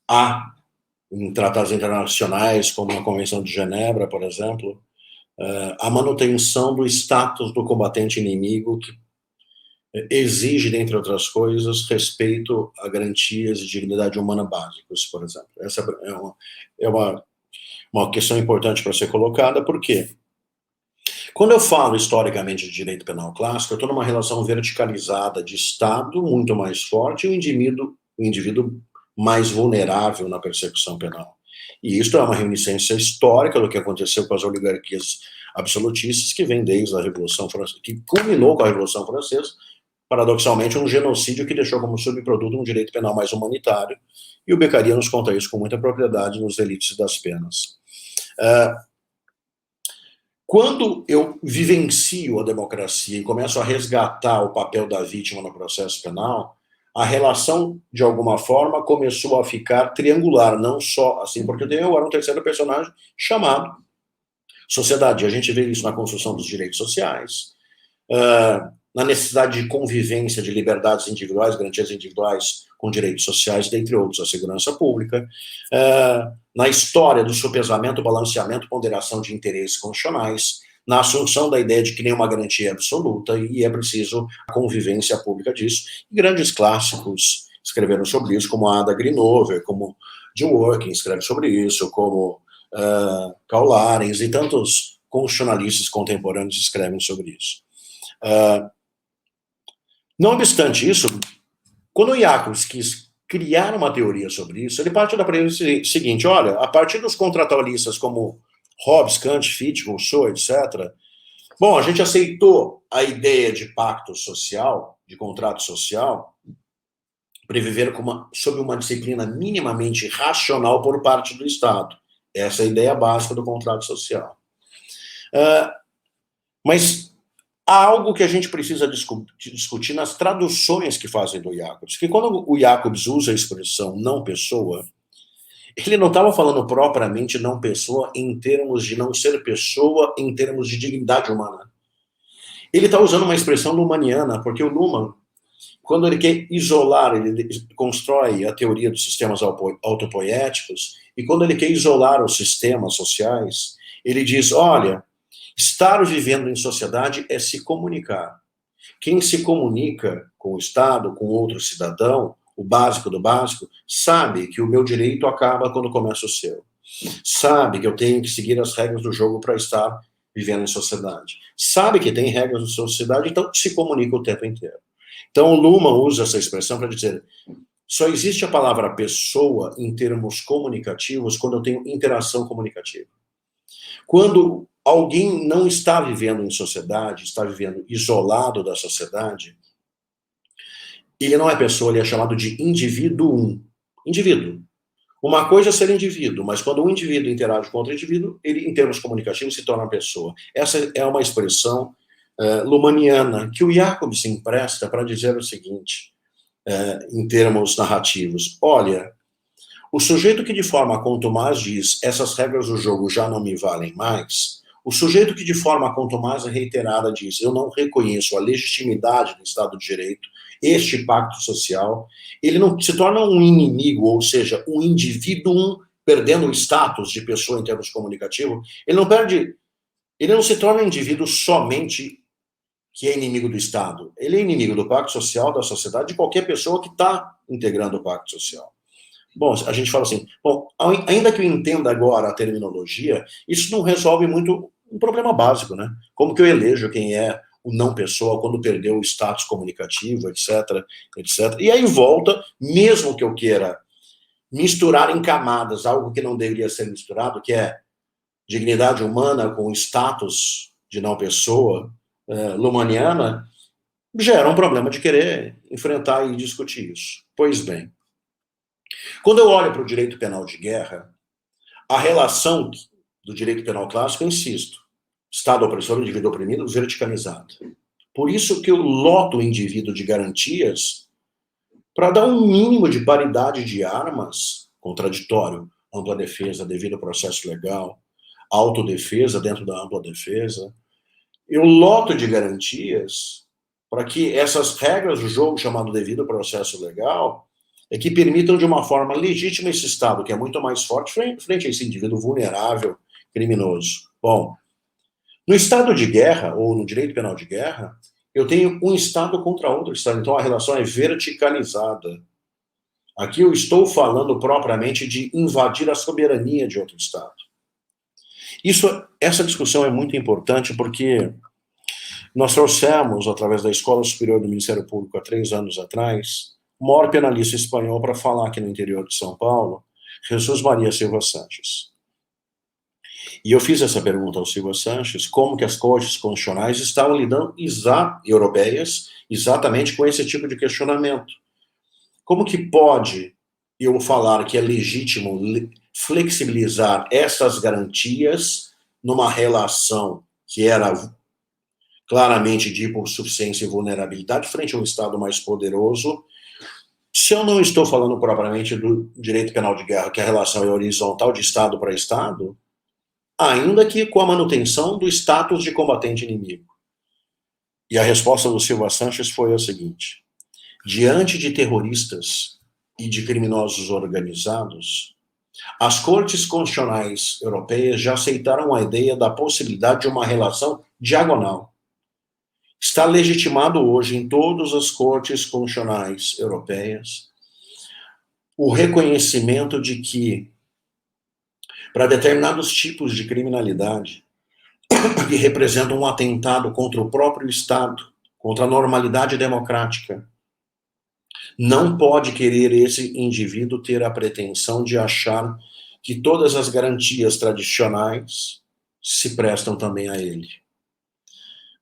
há em tratados internacionais, como a Convenção de Genebra, por exemplo, a manutenção do status do combatente inimigo, que exige, dentre outras coisas, respeito a garantias de dignidade humana básicos, por exemplo. Essa é uma questão importante para ser colocada, porque quando eu falo historicamente de direito penal clássico, eu estou numa relação verticalizada de Estado muito mais forte e o indivíduo mais vulnerável na persecução penal. E isso é uma reminiscência histórica do que aconteceu com as oligarquias absolutistas, que vem desde a Revolução Francesa, que culminou com a Revolução Francesa, paradoxalmente um genocídio que deixou como subproduto um direito penal mais humanitário, e o Beccaria nos conta isso com muita propriedade nos Delitos das Penas. Quando eu vivencio a democracia e começo a resgatar o papel da vítima no processo penal, a relação, de alguma forma, começou a ficar triangular, não só assim, porque eu tenho agora um terceiro personagem chamado sociedade. A gente vê isso na construção dos direitos sociais, na necessidade de convivência de liberdades individuais, garantias individuais com direitos sociais, dentre outros, a segurança pública, na história do sopesamento, balanceamento, ponderação de interesses constitucionais, na assunção da ideia de que nenhuma garantia é absoluta e é preciso a convivência pública disso. E grandes clássicos escreveram sobre isso, como a Ada Grinover, como Jim Working escreve sobre isso, como Karl Larens e tantos constitucionalistas contemporâneos escrevem sobre isso. Não obstante isso, quando o Jacobs quis criar uma teoria sobre isso, ele parte da premissa seguinte: olha, a partir dos contratualistas como Hobbes, Kant, Fichte, Rousseau, etc., bom, a gente aceitou a ideia de pacto social, de contrato social, para viver sob uma disciplina minimamente racional por parte do Estado. Essa é a ideia básica do contrato social. Mas há algo que a gente precisa discutir nas traduções que fazem do Jacobs, que quando o Jacobs usa a expressão não pessoa, ele não estava falando propriamente não pessoa em termos de não ser pessoa, em termos de dignidade humana. Ele está usando uma expressão lumaniana, porque o Luhmann, quando ele quer isolar, ele constrói a teoria dos sistemas autopoéticos, e quando ele quer isolar os sistemas sociais, ele diz, olha, estar vivendo em sociedade é se comunicar. Quem se comunica com o Estado, com outro cidadão, o básico do básico, sabe que o meu direito acaba quando começa o seu. Sabe que eu tenho que seguir as regras do jogo para estar vivendo em sociedade. Sabe que tem regras na sociedade, então se comunica o tempo inteiro. Então o Luhmann usa essa expressão para dizer, só existe a palavra pessoa em termos comunicativos quando eu tenho interação comunicativa. Quando alguém não está vivendo em sociedade, está vivendo isolado da sociedade, ele não é pessoa, ele é chamado de indivíduo. Indivíduo. Uma coisa é ser indivíduo, mas quando um indivíduo interage com outro indivíduo, ele, em termos comunicativos, se torna pessoa. Essa é uma expressão luhmanniana que o Jacobs se empresta para dizer o seguinte, em termos narrativos. Olha, o sujeito que de forma contumaz diz essas regras do jogo já não me valem mais, o sujeito que de forma contumaz e reiterada diz eu não reconheço a legitimidade do Estado de Direito, este pacto social, ele não se torna um inimigo, ou seja, um indivíduo perdendo o status de pessoa em termos comunicativos, ele não se torna um indivíduo somente que é inimigo do Estado, ele é inimigo do pacto social, da sociedade, de qualquer pessoa que está integrando o pacto social. Bom, a gente fala assim, bom, ainda que eu entenda agora a terminologia, isso não resolve muito um problema básico, né? Como que eu elejo quem é o não pessoa quando perdeu o status comunicativo, etc, etc. E aí volta, mesmo que eu queira misturar em camadas algo que não deveria ser misturado, que é dignidade humana com status de não pessoa luhmanniana, gera um problema de querer enfrentar e discutir isso. Pois bem, quando eu olho para o direito penal de guerra, a relação do direito penal clássico, eu insisto, Estado opressor, indivíduo oprimido, verticalizado. Por isso que eu loto o indivíduo de garantias para dar um mínimo de paridade de armas, contraditório, ampla defesa, devido ao processo legal, autodefesa dentro da ampla defesa. Eu loto de garantias para que essas regras do jogo chamado devido processo legal que permitam de uma forma legítima esse Estado, que é muito mais forte frente a esse indivíduo vulnerável, criminoso. Bom, no estado de guerra, ou no direito penal de guerra, eu tenho um Estado contra outro Estado, então a relação é verticalizada. Aqui eu estou falando propriamente de invadir a soberania de outro Estado. Essa discussão é muito importante porque nós trouxemos, através da Escola Superior do Ministério Público há 3 anos atrás, o maior penalista espanhol para falar aqui no interior de São Paulo, Jesus Maria Silva Sanches. E eu fiz essa pergunta ao Silva Sanches, como que as cortes constitucionais estavam lidando, europeias, exatamente com esse tipo de questionamento. Como que pode eu falar que é legítimo flexibilizar essas garantias numa relação que era claramente de hipossuficiência e vulnerabilidade frente a um Estado mais poderoso, se eu não estou falando propriamente do direito penal de guerra, que a relação é horizontal de Estado para Estado, ainda que com a manutenção do status de combatente inimigo. E a resposta do Silva Sanches foi a seguinte: diante de terroristas e de criminosos organizados, as cortes constitucionais europeias já aceitaram a ideia da possibilidade de uma relação diagonal. Está legitimado hoje em todas as cortes constitucionais europeias o reconhecimento de que, para determinados tipos de criminalidade, que representam um atentado contra o próprio Estado, contra a normalidade democrática, não pode querer esse indivíduo ter a pretensão de achar que todas as garantias tradicionais se prestam também a ele.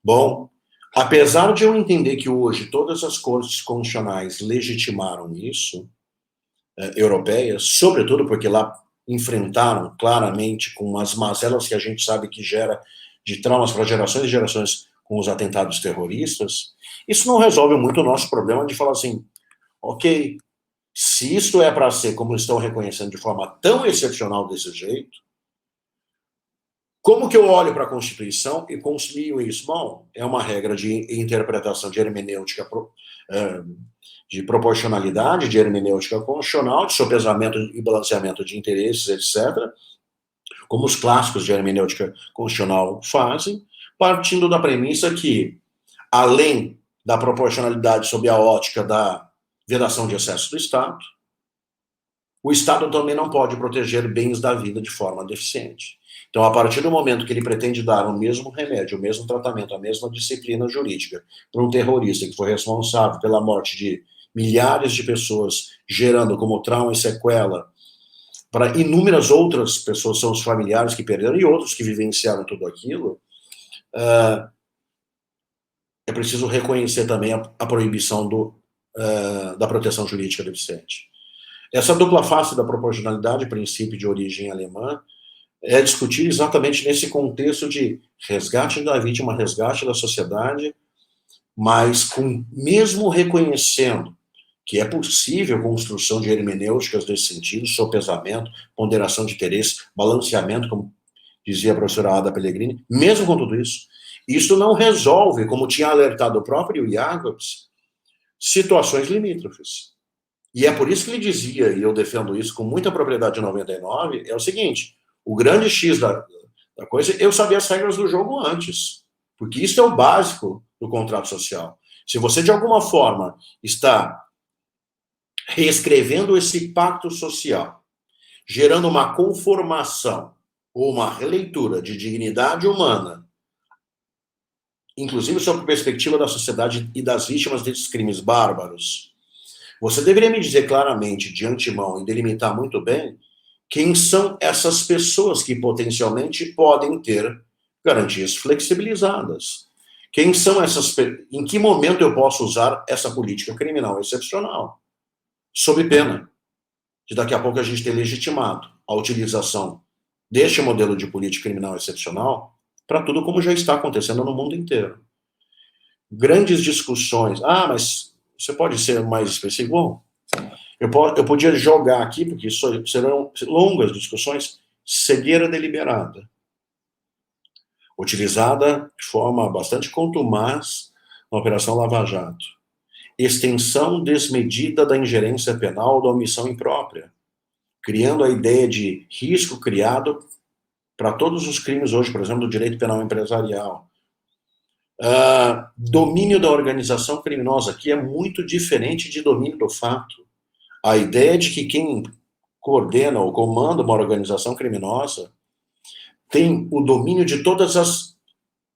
Bom, Apesar de eu entender que hoje todas as cortes constitucionais legitimaram isso, europeias, sobretudo porque lá enfrentaram claramente com as mazelas que a gente sabe que gera de traumas para gerações e gerações com os atentados terroristas, isso não resolve muito o nosso problema de falar assim, ok, se isto é para ser como estão reconhecendo de forma tão excepcional desse jeito, como que eu olho para a Constituição e concilio isso? Bom, é uma regra de interpretação de hermenêutica, de proporcionalidade, de hermenêutica constitucional, de sopesamento e balanceamento de interesses, etc., como os clássicos de hermenêutica constitucional fazem, partindo da premissa que, além da proporcionalidade sob a ótica da vedação de excesso do Estado, o Estado também não pode proteger bens da vida de forma deficiente. Então, a partir do momento que ele pretende dar o mesmo remédio, o mesmo tratamento, a mesma disciplina jurídica para um terrorista que foi responsável pela morte de milhares de pessoas, gerando como trauma e sequela para inúmeras outras pessoas, são os familiares que perderam e outros que vivenciaram tudo aquilo, é preciso reconhecer também a proibição da proteção jurídica deficiente. Essa dupla face da proporcionalidade, princípio de origem alemã, é discutir exatamente nesse contexto de resgate da vítima, resgate da sociedade, mas mesmo reconhecendo que é possível construção de hermenêuticas desse sentido, sopesamento, ponderação de interesse, balanceamento, como dizia a professora Ada Pellegrini, mesmo com tudo isso, isso não resolve, como tinha alertado o próprio Jacobs, situações limítrofes. E é por isso que ele dizia, e eu defendo isso com muita propriedade em 99, é o seguinte, o grande X da coisa, eu sabia as regras do jogo antes, porque isso é o básico do contrato social. Se você, de alguma forma, está reescrevendo esse pacto social, gerando uma conformação ou uma releitura de dignidade humana, inclusive sob a perspectiva da sociedade e das vítimas desses crimes bárbaros, você deveria me dizer claramente, de antemão, e delimitar muito bem, quem são essas pessoas que potencialmente podem ter garantias flexibilizadas. Quem são essas... Em que momento eu posso usar essa política criminal excepcional? Sob pena de daqui a pouco a gente ter legitimado a utilização deste modelo de política criminal excepcional para tudo como já está acontecendo no mundo inteiro. Grandes discussões. Ah, mas você pode ser mais específico? Bom, eu podia jogar aqui, porque isso serão longas discussões, cegueira deliberada, utilizada de forma bastante contumaz na Operação Lava Jato. Extensão desmedida da ingerência penal ou da omissão imprópria, criando a ideia de risco criado para todos os crimes hoje, por exemplo, do direito penal empresarial. Domínio da organização criminosa, que é muito diferente de domínio do fato. A ideia de que quem coordena ou comanda uma organização criminosa tem o domínio de todos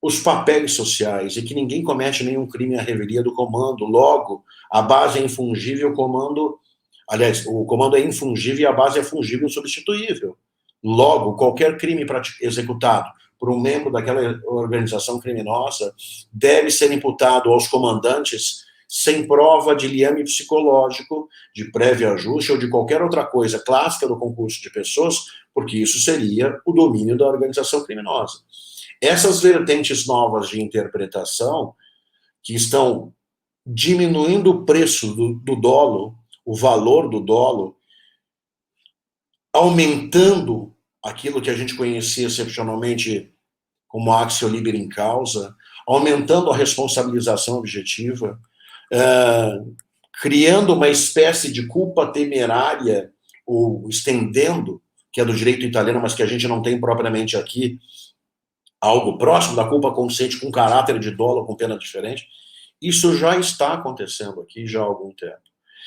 os papéis sociais e que ninguém comete nenhum crime à revelia do comando. Logo, a base é infungível, o comando é infungível e a base é fungível e substituível. Logo, qualquer crime executado por um membro daquela organização criminosa deve ser imputado aos comandantes sem prova de liame psicológico, de prévio ajuste ou de qualquer outra coisa clássica do concurso de pessoas, porque isso seria o domínio da organização criminosa. Essas vertentes novas de interpretação, que estão diminuindo o preço do dolo, o valor do dolo, aumentando aquilo que a gente conhecia excepcionalmente como axio liberi in causa, aumentando a responsabilização objetiva, criando uma espécie de culpa temerária, ou estendendo, que é do direito italiano, mas que a gente não tem propriamente aqui, algo próximo da culpa consciente com caráter de dolo, com pena diferente. Isso já está acontecendo aqui já há algum tempo.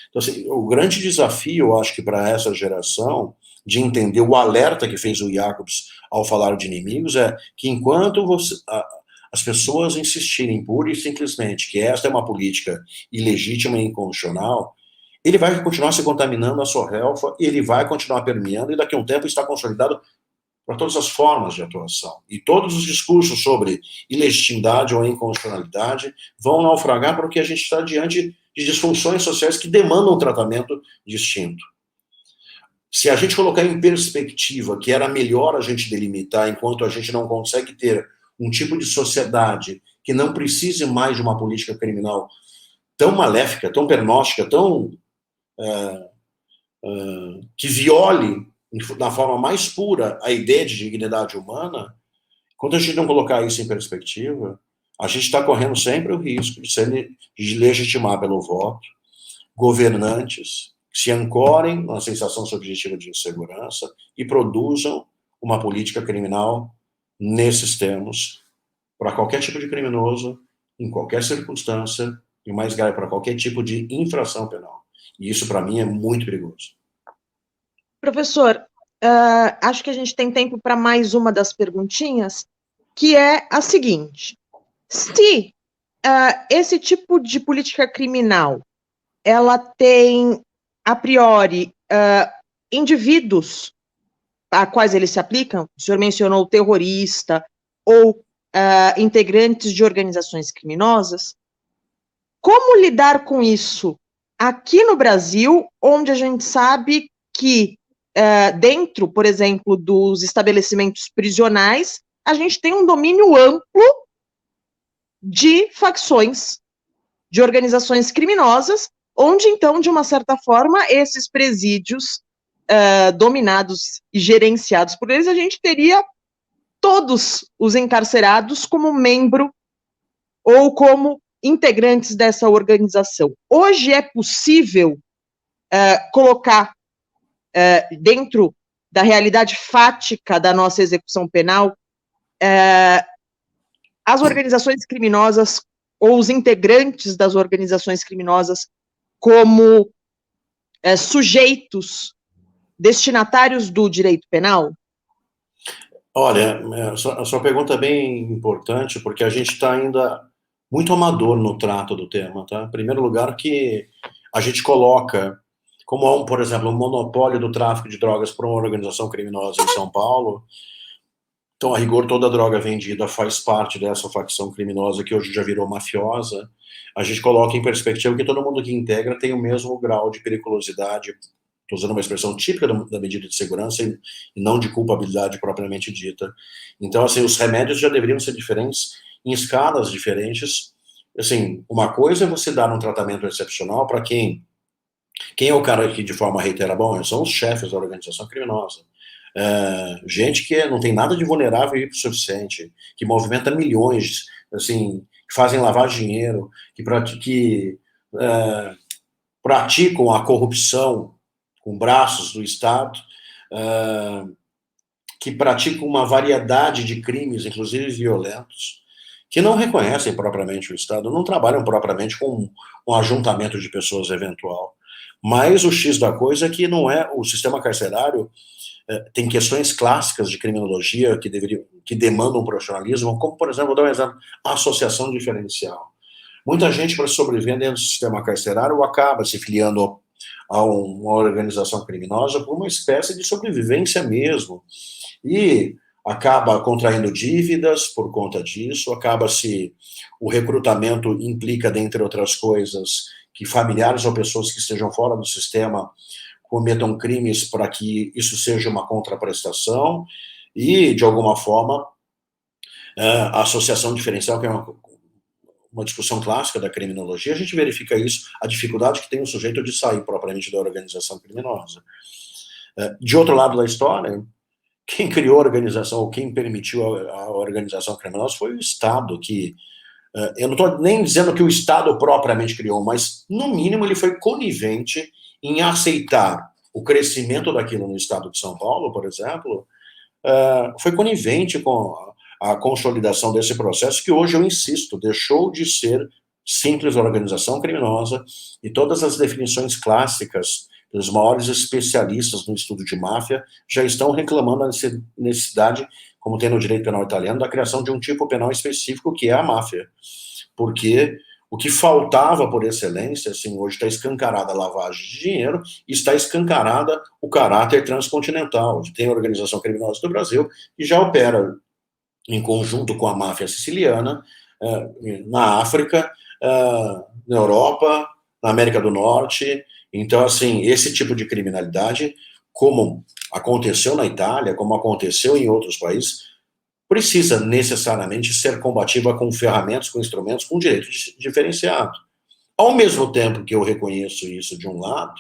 Então, assim, o grande desafio, eu acho que para essa geração, de entender o alerta que fez o Jacobs ao falar de inimigos, é que enquanto as pessoas insistirem pura e simplesmente que esta é uma política ilegítima e inconstitucional, ele vai continuar se contaminando a sua relva, ele vai continuar permeando, e daqui a um tempo está consolidado para todas as formas de atuação. E todos os discursos sobre ilegitimidade ou inconstitucionalidade vão naufragar porque a gente está diante de disfunções sociais que demandam um tratamento distinto. Se a gente colocar em perspectiva que era melhor a gente delimitar enquanto a gente não consegue ter um tipo de sociedade que não precise mais de uma política criminal tão maléfica, tão pernóstica, tão que viole na forma mais pura a ideia de dignidade humana, quando a gente não colocar isso em perspectiva, a gente está correndo sempre o risco de legitimar pelo voto governantes que se ancorem na sensação subjetiva de insegurança e produzam uma política criminal nesses termos para qualquer tipo de criminoso, em qualquer circunstância, e mais grave, para qualquer tipo de infração penal. E isso, para mim, é muito perigoso. Professor, acho que a gente tem tempo para mais uma das perguntinhas, que é a seguinte: se esse tipo de política criminal ela tem, a priori, indivíduos a quais eles se aplicam, o senhor mencionou terrorista ou integrantes de organizações criminosas, como lidar com isso aqui no Brasil, onde a gente sabe que dentro, por exemplo, dos estabelecimentos prisionais, a gente tem um domínio amplo de facções, de organizações criminosas, onde, então, de uma certa forma, esses presídios dominados e gerenciados por eles, a gente teria todos os encarcerados como membro ou como integrantes dessa organização. Hoje é possível colocar dentro da realidade fática da nossa execução penal as organizações criminosas ou os integrantes das organizações criminosas como sujeitos destinatários do direito penal? Olha, a sua pergunta é bem importante, porque a gente está ainda muito amador no trato do tema, tá? Em primeiro lugar, que a gente coloca, como há, por exemplo, um monopólio do tráfico de drogas por uma organização criminosa em São Paulo, então, a rigor, toda a droga vendida faz parte dessa facção criminosa que hoje já virou mafiosa. A gente coloca em perspectiva que todo mundo que integra tem o mesmo grau de periculosidade, estou usando uma expressão típica da medida de segurança e não de culpabilidade propriamente dita. Então, assim, os remédios já deveriam ser diferentes, em escalas diferentes. Assim, uma coisa é você dar um tratamento excepcional para quem é o cara que de forma reitera, bom, são os chefes da organização criminosa. Gente que não tem nada de vulnerável e suficiente, que movimenta milhões, assim, que fazem lavar dinheiro, que praticam a corrupção com braços do Estado, que praticam uma variedade de crimes, inclusive violentos, que não reconhecem propriamente o Estado, não trabalham propriamente com um ajuntamento de pessoas eventual. Mas o X da coisa é que não é o sistema carcerário. Tem questões clássicas de criminologia que demandam profissionalismo, como, por exemplo, vou dar um exemplo, a associação diferencial. Muita gente, para sobreviver dentro do sistema carcerário, acaba se filiando a uma organização criminosa por uma espécie de sobrevivência mesmo, e acaba contraindo dívidas por conta disso, o recrutamento implica, dentre outras coisas, que familiares ou pessoas que estejam fora do sistema cometam crimes para que isso seja uma contraprestação, e, de alguma forma, a associação diferencial, que é uma discussão clássica da criminologia, a gente verifica isso, a dificuldade que tem o sujeito de sair propriamente da organização criminosa. De outro lado da história, quem criou a organização, ou quem permitiu a organização criminosa foi o Estado, que eu não estou nem dizendo que o Estado propriamente criou, mas, no mínimo, ele foi conivente em aceitar o crescimento daquilo no estado de São Paulo, por exemplo, foi conivente com a consolidação desse processo, que hoje, eu insisto, deixou de ser simples organização criminosa, e todas as definições clássicas dos maiores especialistas no estudo de máfia já estão reclamando a necessidade, como tem no direito penal italiano, da criação de um tipo penal específico, que é a máfia, porque O que faltava por excelência, assim, hoje está escancarada a lavagem de dinheiro e está escancarada o caráter transcontinental. Tem a organização criminosa do Brasil que já opera em conjunto com a máfia siciliana, na África, na Europa, na América do Norte. Então, assim, esse tipo de criminalidade, como aconteceu na Itália, como aconteceu em outros países, precisa necessariamente ser combativa com ferramentas, com instrumentos, com direito diferenciado. Ao mesmo tempo que eu reconheço isso de um lado,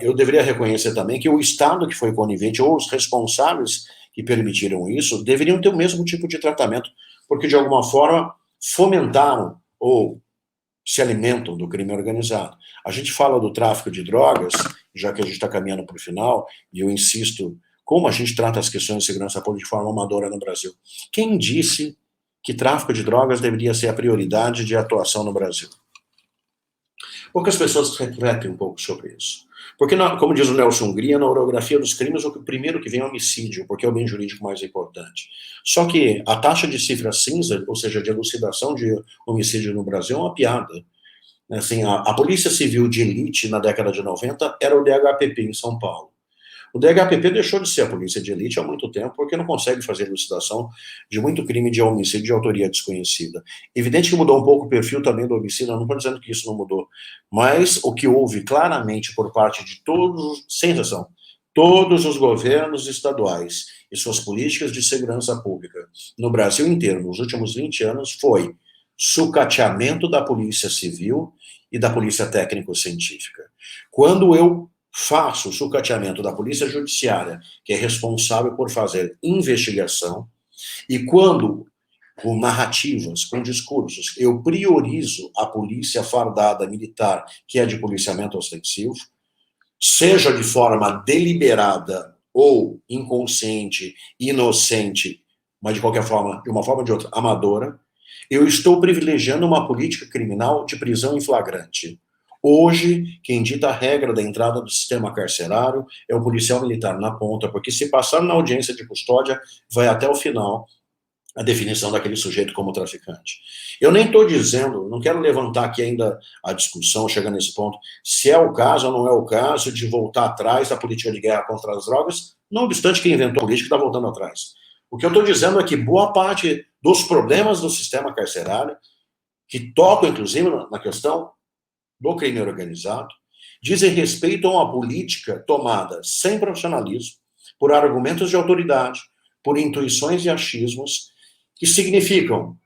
eu deveria reconhecer também que o Estado que foi conivente, ou os responsáveis que permitiram isso, deveriam ter o mesmo tipo de tratamento, porque de alguma forma fomentaram ou se alimentam do crime organizado. A gente fala do tráfico de drogas, já que a gente está caminhando para o final, e eu insisto, como a gente trata as questões de segurança pública de forma amadora no Brasil. Quem disse que tráfico de drogas deveria ser a prioridade de atuação no Brasil? Poucas pessoas refletem um pouco sobre isso. Porque, como diz o Nelson Hungria, na orografia dos crimes, o primeiro que vem é o homicídio, porque é o bem jurídico mais importante. Só que a taxa de cifra cinza, ou seja, de elucidação de homicídio no Brasil, é uma piada. Assim, a Polícia Civil de elite, na década de 90, era o DHPP em São Paulo. O DHPP deixou de ser a polícia de elite há muito tempo, porque não consegue fazer elucidação de muito crime de homicídio de autoria desconhecida. Evidente que mudou um pouco o perfil também do homicídio, eu não estou dizendo que isso não mudou, mas o que houve claramente por parte de todos, sem exceção, todos os governos estaduais e suas políticas de segurança pública no Brasil inteiro, nos últimos 20 anos, foi sucateamento da polícia civil e da polícia técnico-científica. Quando eu faço o sucateamento da polícia judiciária, que é responsável por fazer investigação, e quando, com narrativas, com discursos, eu priorizo a polícia fardada militar, que é de policiamento ostensivo, seja de forma deliberada ou inconsciente, inocente, mas de qualquer forma, de uma forma ou de outra, amadora, eu estou privilegiando uma política criminal de prisão em flagrante. Hoje, quem dita a regra da entrada do sistema carcerário é o policial militar na ponta, porque se passar na audiência de custódia, vai até o final a definição daquele sujeito como traficante. Eu nem estou dizendo, não quero levantar aqui ainda a discussão, chegando nesse ponto, se é o caso ou não é o caso de voltar atrás da política de guerra contra as drogas, não obstante quem inventou a política está voltando atrás. O que eu estou dizendo é que boa parte dos problemas do sistema carcerário, que tocam inclusive na questão do crime organizado, dizem respeito a uma política tomada sem profissionalismo, por argumentos de autoridade, por intuições e achismos, que significam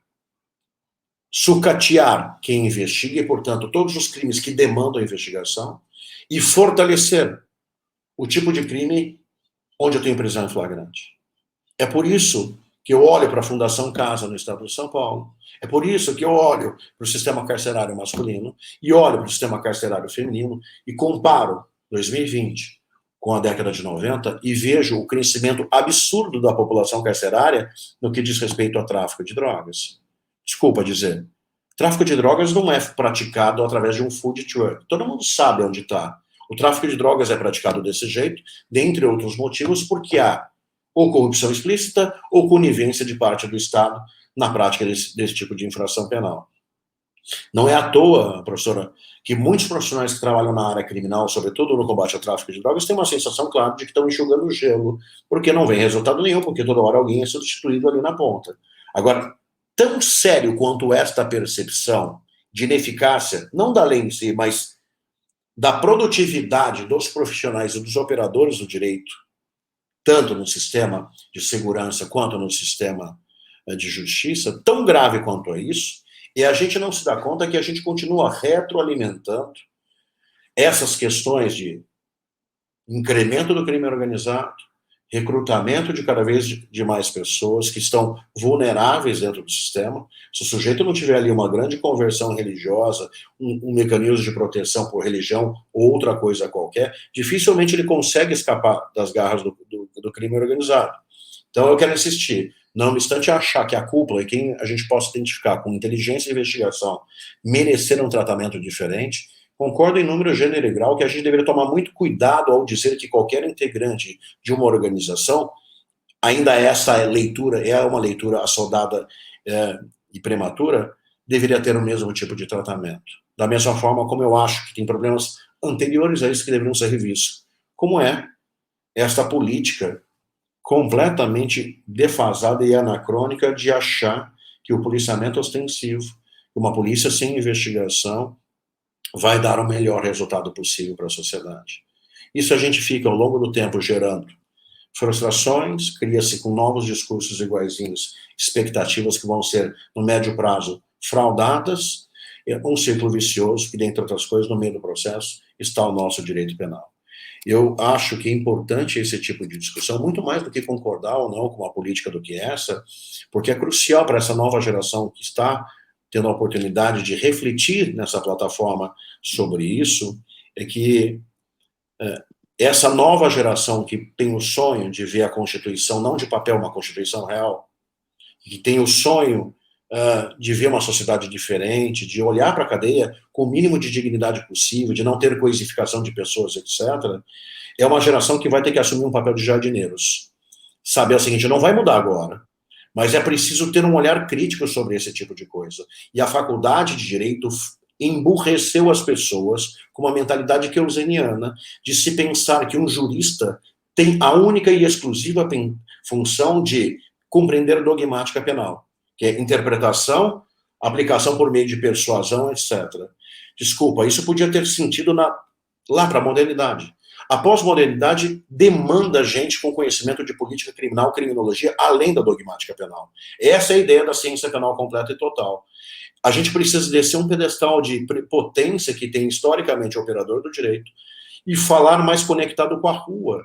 sucatear quem investiga e, portanto, todos os crimes que demandam investigação, e fortalecer o tipo de crime onde eu tenho prisão em flagrante. É por isso que eu olho para a Fundação Casa no estado de São Paulo. É por isso que eu olho para o sistema carcerário masculino e olho para o sistema carcerário feminino e comparo 2020 com a década de 90 e vejo o crescimento absurdo da população carcerária no que diz respeito ao tráfico de drogas. Desculpa dizer, tráfico de drogas não é praticado através de um food truck. Todo mundo sabe onde está. O tráfico de drogas é praticado desse jeito, dentre outros motivos, porque há ou corrupção explícita, ou conivência de parte do Estado na prática desse tipo de infração penal. Não é à toa, professora, que muitos profissionais que trabalham na área criminal, sobretudo no combate ao tráfico de drogas, têm uma sensação, claro, de que estão enxugando o gelo, porque não vem resultado nenhum, porque toda hora alguém é substituído ali na ponta. Agora, tão sério quanto esta percepção de ineficácia, não da lei em si, mas da produtividade dos profissionais e dos operadores do direito, tanto no sistema de segurança quanto no sistema de justiça, tão grave quanto é isso, e a gente não se dá conta que a gente continua retroalimentando essas questões de incremento do crime organizado, recrutamento de cada vez de mais pessoas que estão vulneráveis dentro do sistema. Se o sujeito não tiver ali uma grande conversão religiosa, um mecanismo de proteção por religião ou outra coisa qualquer, dificilmente ele consegue escapar das garras do crime organizado. Então eu quero insistir, não obstante achar que a cúpula e quem a gente possa identificar com inteligência e investigação mereceram um tratamento diferente, concordo em número, gênero e grau que a gente deveria tomar muito cuidado ao dizer que qualquer integrante de uma organização, ainda essa leitura é uma leitura assoldada e prematura, deveria ter o mesmo tipo de tratamento. Da mesma forma como eu acho que tem problemas anteriores a isso que deveriam ser revistos. Como é esta política completamente defasada e anacrônica de achar que o policiamento ostensivo, uma polícia sem investigação, vai dar o melhor resultado possível para a sociedade. Isso a gente fica, ao longo do tempo, gerando frustrações, cria-se com novos discursos iguaizinhos, expectativas que vão ser, no médio prazo, fraudadas, um ciclo vicioso, que, dentre outras coisas, no meio do processo, está o nosso direito penal. Eu acho que é importante esse tipo de discussão, muito mais do que concordar ou não com uma política do que essa, porque é crucial para essa nova geração que está tendo a oportunidade de refletir nessa plataforma sobre isso, é que essa nova geração que tem o sonho de ver a Constituição, não de papel, uma Constituição real, que tem o sonho de ver uma sociedade diferente, de olhar para a cadeia com o mínimo de dignidade possível, de não ter coisificação de pessoas, etc., é uma geração que vai ter que assumir um papel de jardineiros. Saber o seguinte, não vai mudar agora, mas é preciso ter um olhar crítico sobre esse tipo de coisa. E a faculdade de Direito emburreceu as pessoas com uma mentalidade keynesiana de se pensar que um jurista tem a única e exclusiva função de compreender a dogmática penal, que é interpretação, aplicação por meio de persuasão, etc. Desculpa, isso podia ter sentido lá para a modernidade. A pós-modernidade demanda gente com conhecimento de política criminal, criminologia, além da dogmática penal. Essa é a ideia da ciência penal completa e total. A gente precisa descer um pedestal de potência que tem historicamente o operador do direito e falar mais conectado com a rua,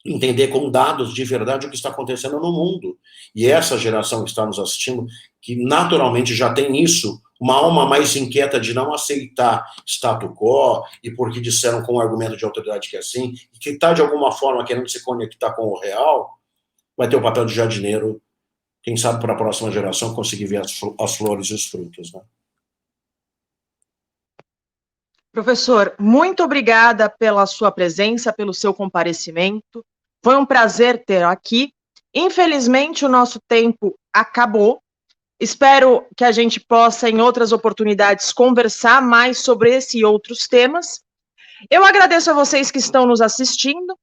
entender com dados de verdade o que está acontecendo no mundo. E essa geração que está nos assistindo, que naturalmente já tem isso, uma alma mais inquieta de não aceitar status quo, e porque disseram com um argumento de autoridade que é assim, e que está de alguma forma querendo se conectar com o real, vai ter o papel de jardineiro, quem sabe para a próxima geração conseguir ver as flores e os frutos, né? Professor, muito obrigada pela sua presença, pelo seu comparecimento. Foi um prazer ter aqui. Infelizmente, o nosso tempo acabou. Espero que a gente possa, em outras oportunidades, conversar mais sobre esse e outros temas. Eu agradeço a vocês que estão nos assistindo.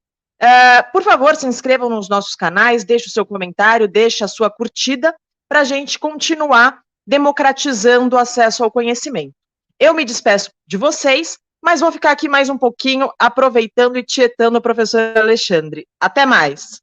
Por favor, se inscrevam nos nossos canais, deixe o seu comentário, deixe a sua curtida, para a gente continuar democratizando o acesso ao conhecimento. Eu me despeço de vocês, mas vou ficar aqui mais um pouquinho, aproveitando e tietando o professor Alexandre. Até mais!